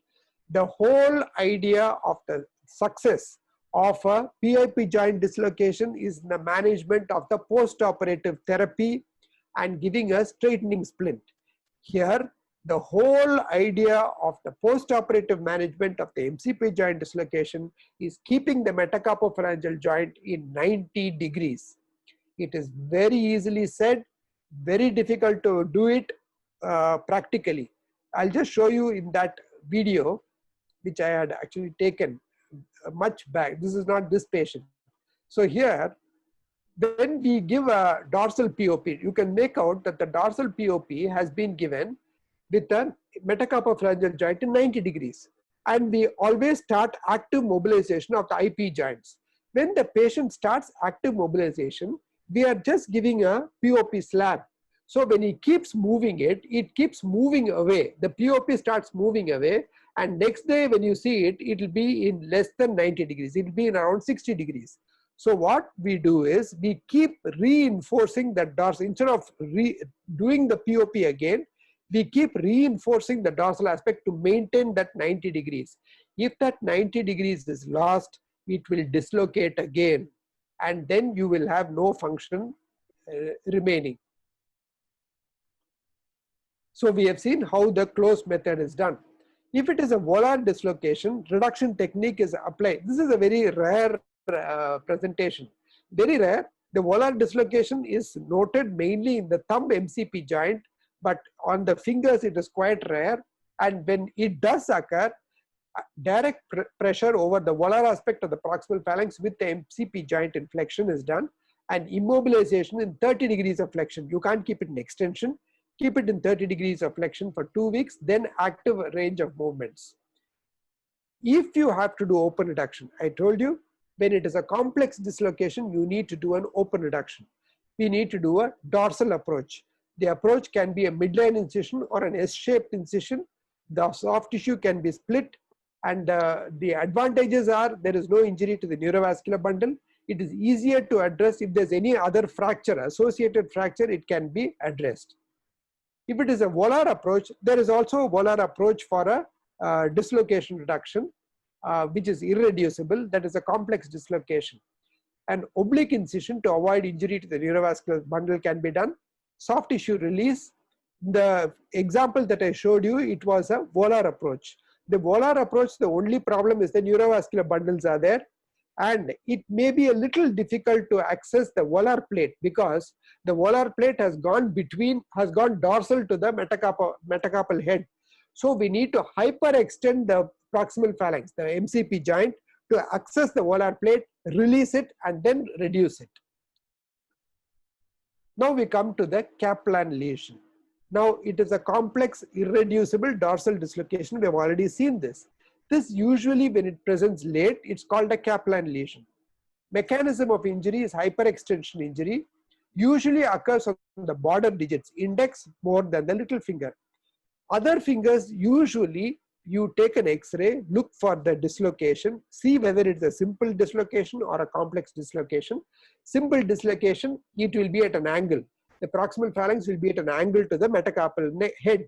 The whole idea of the success of a PIP joint dislocation is the management of the post-operative therapy and giving a straightening splint. Here, the whole idea of the post-operative management of the MCP joint dislocation is keeping the metacarpophalangeal joint in 90 degrees. It is very easily said, very difficult to do it practically. I'll just show you in that video, which I had actually taken much back. This is not this patient. So here, when we give a dorsal POP, you can make out that the dorsal POP has been given with a metacarpophalangeal joint in 90 degrees. And we always start active mobilization of the IP joints. When the patient starts active mobilization, we are just giving a POP slab. So when he keeps moving it, it keeps moving away. The POP starts moving away, and next day when you see it, it will be in less than 90 degrees. It will be in around 60 degrees. So what we do is we keep reinforcing that dorsal. Instead of doing the POP again, we keep reinforcing the dorsal aspect to maintain that 90 degrees. If that 90 degrees is lost, it will dislocate again, and then you will have no function remaining. So we have seen how the closed method is done. If it is a volar dislocation, reduction technique is applied. This is a very rare presentation. Very rare. The volar dislocation is noted mainly in the thumb MCP joint, but on the fingers it is quite rare. And when it does occur, direct pressure over the volar aspect of the proximal phalanx with the MCP joint in flexion is done, and immobilization in 30 degrees of flexion. You can't keep it in extension. Keep it in 30 degrees of flexion for 2 weeks, then active range of movements. If you have to do open reduction, I told you, when it is a complex dislocation, you need to do an open reduction. We need to do a dorsal approach. The approach can be a midline incision or an S-shaped incision. The soft tissue can be split, and the advantages are there is no injury to the neurovascular bundle. It is easier to address. If there's any other fracture, associated fracture, it can be addressed. If it is a volar approach, there is also a volar approach for a dislocation reduction, which is irreducible. That is a complex dislocation. An oblique incision to avoid injury to the neurovascular bundle can be done. Soft tissue release. The example that I showed you, it was a volar approach. The volar approach, the only problem is the neurovascular bundles are there, and it may be a little difficult to access the volar plate because the volar plate has gone dorsal to the metacarpal head. So we need to hyperextend the proximal phalanx, the MCP joint, to access the volar plate, release it, and then reduce it. Now we come to the Kaplan lesion. Now it is a complex, irreducible dorsal dislocation. We have already seen this. This usually, when it presents late, it's called a Kaplan lesion. Mechanism of injury is hyperextension injury. Usually occurs on the border digits, index more than the little finger. Other fingers, usually you take an X-ray, look for the dislocation, see whether it's a simple dislocation or a complex dislocation. Simple dislocation, it will be at an angle. The proximal phalanx will be at an angle to the metacarpal head.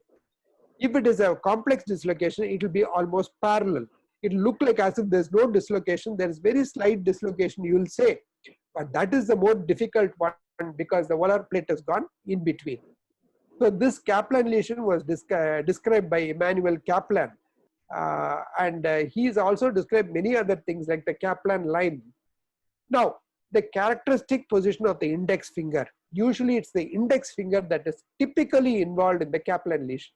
If it is a complex dislocation, it will be almost parallel. It will look like as if there's no dislocation. There is very slight dislocation, you will say. But that is the more difficult one because the volar plate has gone in between. So this Kaplan lesion was described by Emmanuel Kaplan. And he's also described many other things like the Kaplan line. Now, the characteristic position of the index finger. Usually it's the index finger that is typically involved in the Kaplan lesion.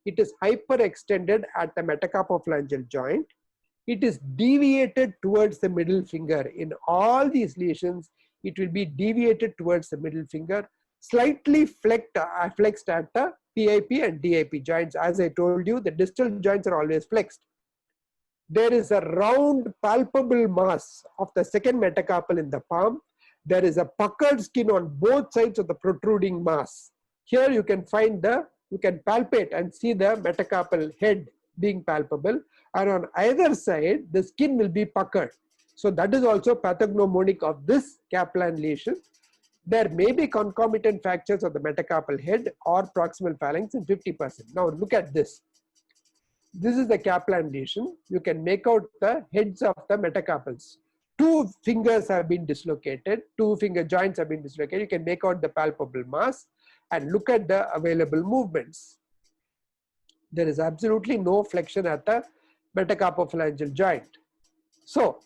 It is hyperextended at the metacarpophalangeal joint. It is deviated towards the middle finger. In all these lesions, it will be deviated towards the middle finger, slightly flexed at the PIP and DIP joints. As I told you, the distal joints are always flexed. There is a round palpable mass of the second metacarpal in the palm. There is a puckered skin on both sides of the protruding mass. Here you can palpate and see the metacarpal head being palpable, and on either side the skin will be puckered. So that is also pathognomonic of this Kaplan lesion. There may be concomitant fractures of the metacarpal head or proximal phalanx in 50%. Now look at this. This is the Kaplan lesion. You can make out the heads of the metacarpals. Two fingers have been dislocated, two finger joints have been dislocated. You can make out the palpable mass and look at the available movements. There is absolutely no flexion at the metacarpophalangeal joint. So,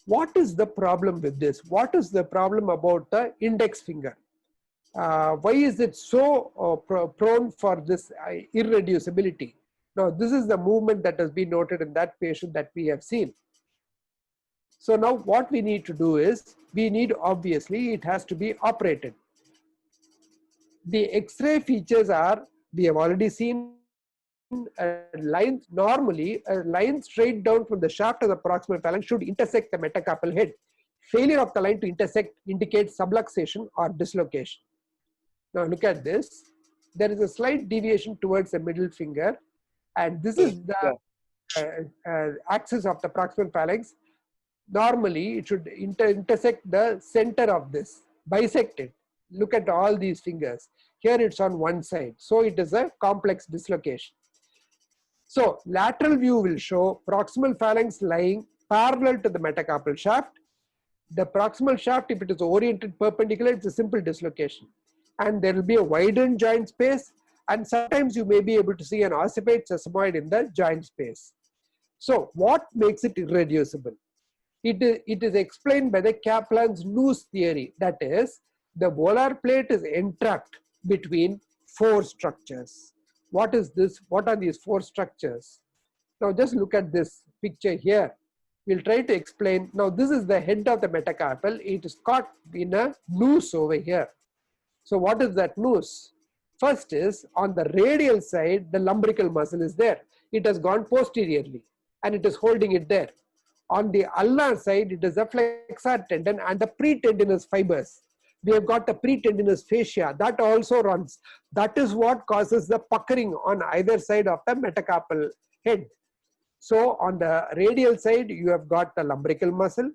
what is the problem with this? What is the problem about the index finger? Why is it so prone for this irreducibility? Now, this is the movement that has been noted in that patient that we have seen. So now what we need to do is, obviously, it has to be operated. The X-ray features are, we have already seen a line, normally a line straight down from the shaft of the proximal phalanx should intersect the metacarpal head. Failure of the line to intersect indicates subluxation or dislocation. Now look at this. There is a slight deviation towards the middle finger, and this is the axis of the proximal phalanx. Normally, it should intersect the center of this, bisect it. Look at all these fingers. Here it's on one side. So it is a complex dislocation. So lateral view will show proximal phalanx lying parallel to the metacarpal shaft. The proximal shaft, if it is oriented perpendicular, it's a simple dislocation. And there will be a widened joint space. And sometimes you may be able to see an occipite sesamoid in the joint space. So what makes it irreducible? It is explained by the Kaplan's noose theory. That is, the volar plate is entrapped between four structures. What is this? What are these four structures? Now just look at this picture here. We'll try to explain. Now this is the head of the metacarpal. It is caught in a noose over here. So what is that noose? First is on the radial side, the lumbrical muscle is there. It has gone posteriorly and it is holding it there. On the ulnar side, it is a flexor tendon and the pretendinous fibers. We have got the pretendinous fascia that also runs. That is what causes the puckering on either side of the metacarpal head. So on the radial side, you have got the lumbrical muscle.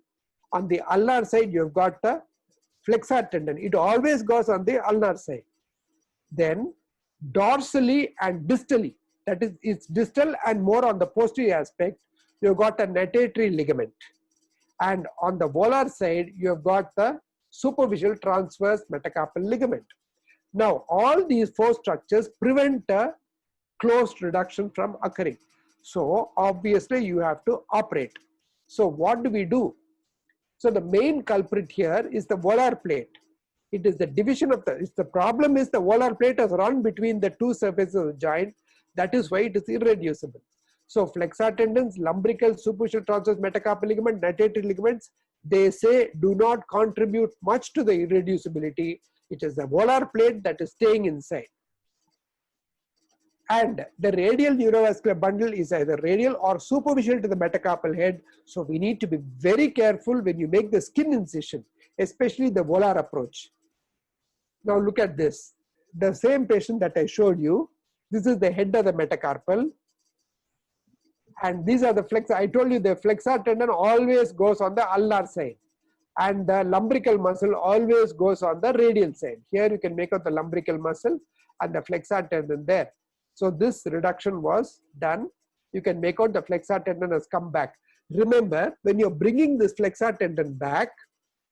On the ulnar side, you have got the flexor tendon. It always goes on the ulnar side. Then dorsally and distally, that is, it's distal and more on the posterior aspect, you have got a natatory ligament. And on the volar side, you have got the superficial transverse metacarpal ligament. Now, all these four structures prevent a closed reduction from occurring. So, obviously, you have to operate. So, what do we do? So, the main culprit here is the volar plate. It is the division of the problem is the volar plate has run between the two surfaces of the joint. That is why it is irreducible. So, flexor tendons, lumbrical, superficial transverse metacarpal ligament, natatory ligaments, they say do not contribute much to the irreducibility. It is the volar plate that is staying inside. And the radial neurovascular bundle is either radial or superficial to the metacarpal head. So we need to be very careful when you make the skin incision, especially the volar approach. Now look at this. The same patient that I showed you, this is the head of the metacarpal. And these are the flexor. I told you the flexor tendon always goes on the ulnar side. And the lumbrical muscle always goes on the radial side. Here you can make out the lumbrical muscle and the flexor tendon there. So this reduction was done. You can make out the flexor tendon has come back. Remember, when you're bringing this flexor tendon back,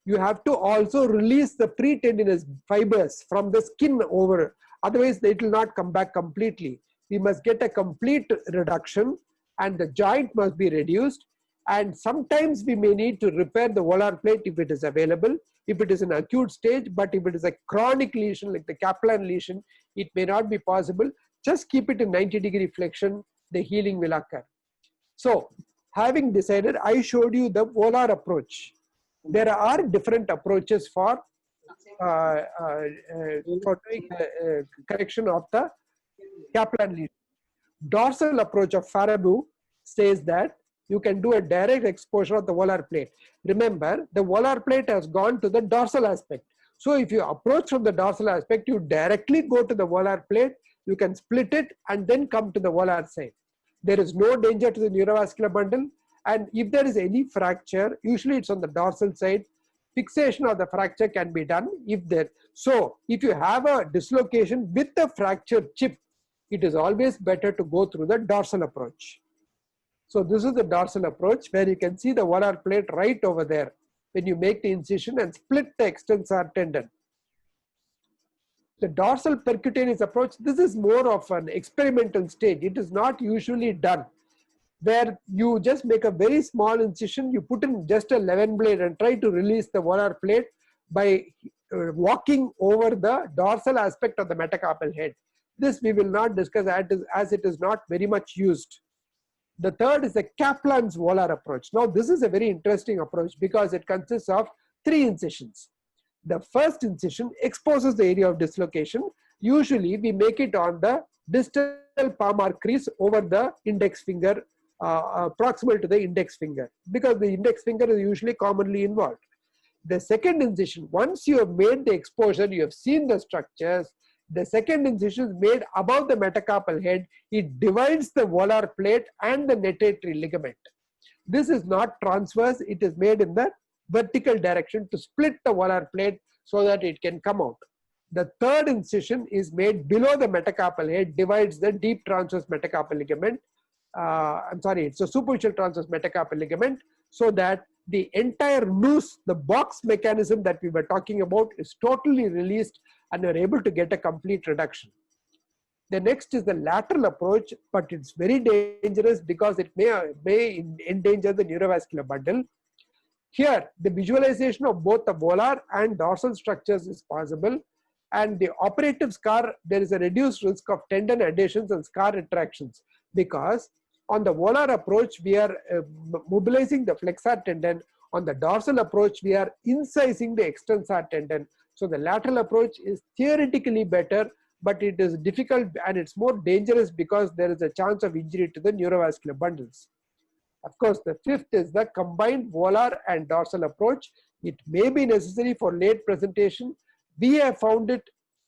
you have to also release the pretendinous fibers from the skin over. Otherwise, it will not come back completely. We must get a complete reduction and the joint must be reduced. And sometimes we may need to repair the volar plate if it is available, if it is an acute stage, but if it is a chronic lesion like the Kaplan lesion, it may not be possible. Just keep it in 90-degree flexion, the healing will occur. So, having decided, I showed you the volar approach. There are different approaches for doing correction of the Kaplan lesion. Dorsal approach of Farabu says that you can do a direct exposure of the volar plate. Remember, the volar plate has gone to the dorsal aspect. So if you approach from the dorsal aspect, you directly go to the volar plate, you can split it and then come to the volar side. There is no danger to the neurovascular bundle. And if there is any fracture, usually it's on the dorsal side, fixation of the fracture can be done if there. So if you have a dislocation with the fracture chip, it is always better to go through the dorsal approach. So this is the dorsal approach where you can see the volar plate right over there when you make the incision and split the extensor tendon. The dorsal percutaneous approach, this is more of an experimental stage. It is not usually done where you just make a very small incision, you put in just a 11 blade and try to release the volar plate by walking over the dorsal aspect of the metacarpal head. This we will not discuss as it is not very much used. The third is the Kaplan's volar approach. Now this is a very interesting approach because it consists of 3 incisions. The first incision exposes the area of dislocation. Usually we make it on the distal palmar crease over the index finger, proximal to the index finger, because the index finger is usually commonly involved. The second incision, once you have made the exposure, you have seen the structures, the second incision is made above the metacarpal head. It divides the volar plate and the natatory ligament. This is not transverse, it is made in the vertical direction to split the volar plate so that it can come out. The third incision is made below the metacarpal head, divides the deep transverse metacarpal ligament. It's a superficial transverse metacarpal ligament, so that the entire noose, the box mechanism that we were talking about, is totally released and you're able to get a complete reduction. The next is the lateral approach, but it's very dangerous because it may endanger the neurovascular bundle. Here, the visualization of both the volar and dorsal structures is possible, and the operative scar, there is a reduced risk of tendon adhesions and scar retractions because On the volar approach, we are mobilizing the flexor tendon. On the dorsal approach, we are incising the extensor tendon. So the lateral approach is theoretically better, but it is difficult and it's more dangerous because there is a chance of injury to the neurovascular bundles. Of course, the fifth is the combined volar and dorsal approach. It may be necessary for late presentation. We have found it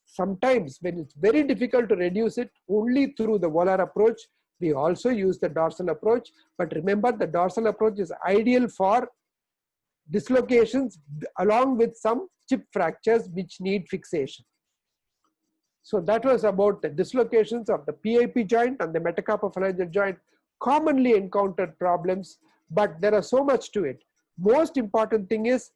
sometimes when it's very difficult to reduce it only through the volar approach. We also use the dorsal approach, but remember the dorsal approach is ideal for dislocations along with some chip fractures which need fixation. So that was about the dislocations of the PIP joint and the metacarpophalangeal joint, commonly encountered problems, but there are so much to it. Most important thing is,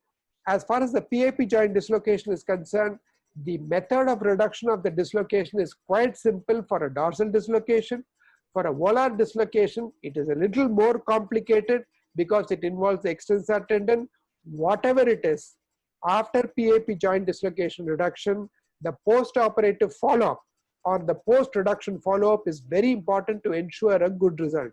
as far as the PIP joint dislocation is concerned, the method of reduction of the dislocation is quite simple for a dorsal dislocation. For a volar dislocation, it is a little more complicated because it involves the extensor tendon. Whatever it is, after PIP joint dislocation reduction, the post-operative follow-up or the post-reduction follow-up is very important to ensure a good result.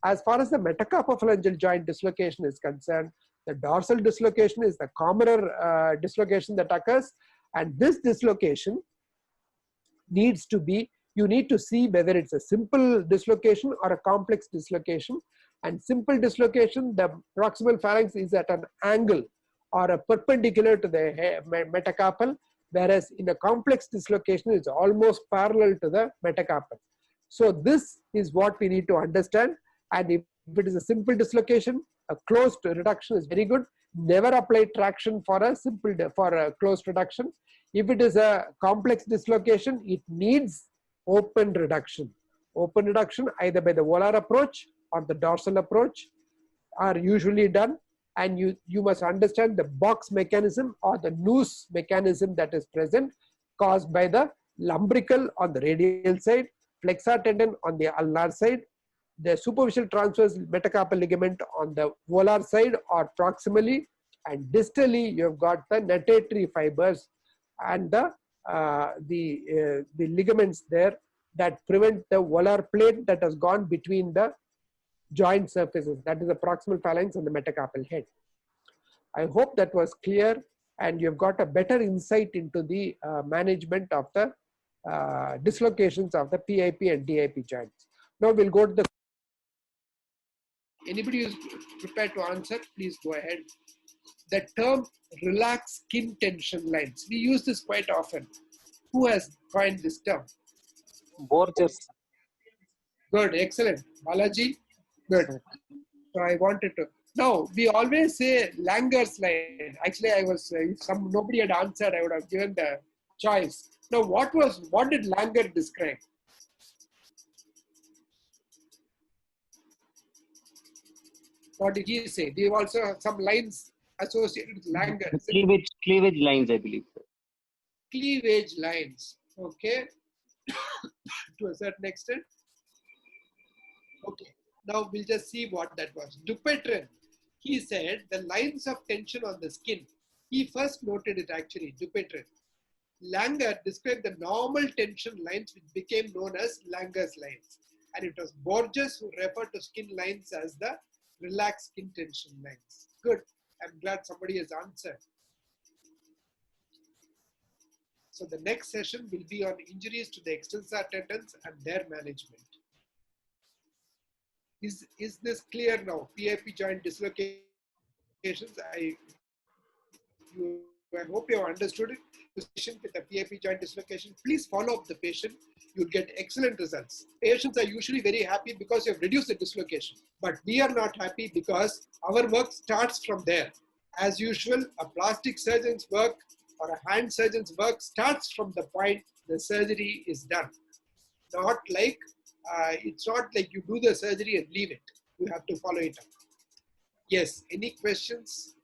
As far as the metacarpophalangeal joint dislocation is concerned, the dorsal dislocation is the commoner dislocation that occurs, and this dislocation needs to be, you need to see whether it's a simple dislocation or a complex dislocation. And simple dislocation, the proximal phalanx is at an angle or a perpendicular to the metacarpal, whereas in a complex dislocation, it's almost parallel to the metacarpal. So this is what we need to understand. And if it is a simple dislocation, a closed reduction is very good. Never apply traction for a closed reduction. If it is a complex dislocation, it needs open reduction. Open reduction either by the volar approach or the dorsal approach are usually done. And you must understand the box mechanism or the noose mechanism that is present, caused by the lumbrical on the radial side, flexor tendon on the ulnar side, the superficial transverse metacarpal ligament on the volar side or proximally, and distally you have got the natatory fibers and the ligaments there that prevent the volar plate that has gone between the joint surfaces, that is the proximal phalanx and the metacarpal head. I hope that was clear and you've got a better insight into the management of the dislocations of the PIP and DIP joints. Now we'll go to the, anybody who's prepared to answer, please go ahead. The term relaxed skin tension lines, we use this quite often. Who has coined this term? Borges. Good, excellent. Balaji, good. So I wanted to. Now we always say Langer's line. Actually, I was if nobody had answered, I would have given the choice. Now, what did Langer describe? What did he say? They also have some lines associated with Langer. Cleavage lines, I believe. Cleavage lines. Okay. To a certain extent. Okay. Now we'll just see what that was. Dupuytren, he said the lines of tension on the skin. He first noted it actually, Dupuytren. Langer described the normal tension lines which became known as Langer's lines. And it was Borges who referred to skin lines as the relaxed skin tension lines. Good. I'm glad somebody has answered. So the next session will be on injuries to the extensor tendons and their management. Is this clear now? PIP joint dislocations, I hope you have understood it. The patient with a PIP joint dislocation, please follow up the patient. You'll get excellent results. Patients are usually very happy because you have reduced the dislocation. But we are not happy because our work starts from there. As usual, a plastic surgeon's work or a hand surgeon's work starts from the point the surgery is done. Not like it's not like you do the surgery and leave it. You have to follow it up. Yes, any questions?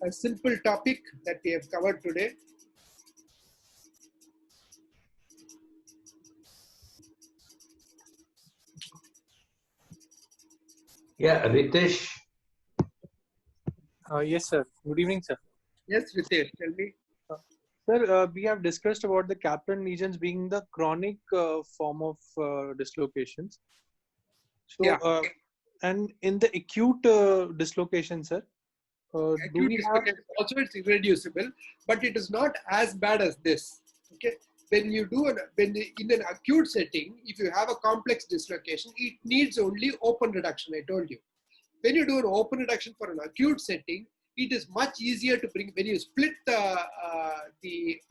A simple topic that we have covered today. Yeah, Ritesh. Yes, sir. Good evening, sir. Yes, Ritesh, tell me. Sir, we have discussed about the Kaplan lesions being the chronic form of dislocations. So, Yeah. And in the acute dislocation, sir, do Acute we have? dislocation also it's irreducible, but it is not as bad as this. Okay, when you do in an acute setting, if you have a complex dislocation, it needs only open reduction. I told you. When you do an open reduction for an acute setting, it is much easier to bring. When you split the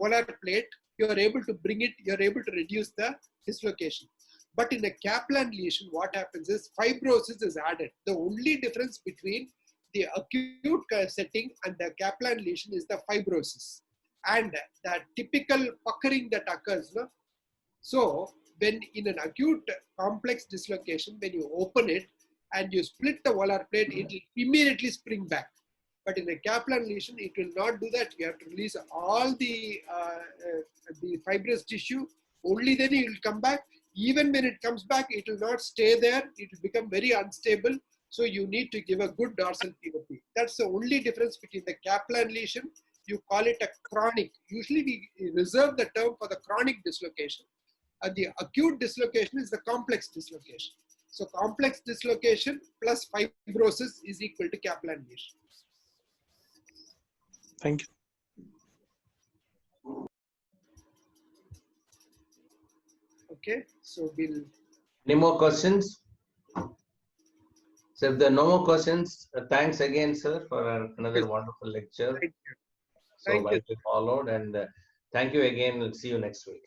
volar plate, you are able to bring it. You are able to reduce the dislocation. But in a Kaplan lesion, what happens is fibrosis is added. The only difference between the acute setting and the Kaplan lesion is the fibrosis and the typical puckering that occurs. No? So when in an acute complex dislocation, when you open it and you split the volar plate, it will immediately spring back. But in a Kaplan lesion, it will not do that. You have to release all the fibrous tissue. Only then it will come back. Even when it comes back, it will not stay there. It will become very unstable. So you need to give a good dorsal POP. That's the only difference between the Kaplan lesion. You call it a chronic. Usually we reserve the term for the chronic dislocation. And the acute dislocation is the complex dislocation. So complex dislocation plus fibrosis is equal to Kaplan lesion. Thank you. Okay, so we'll. Any more questions? So if there are no more questions, thanks again, sir, for another wonderful lecture. Thank you. So Thank you. well followed, and thank you again. We'll see you next week.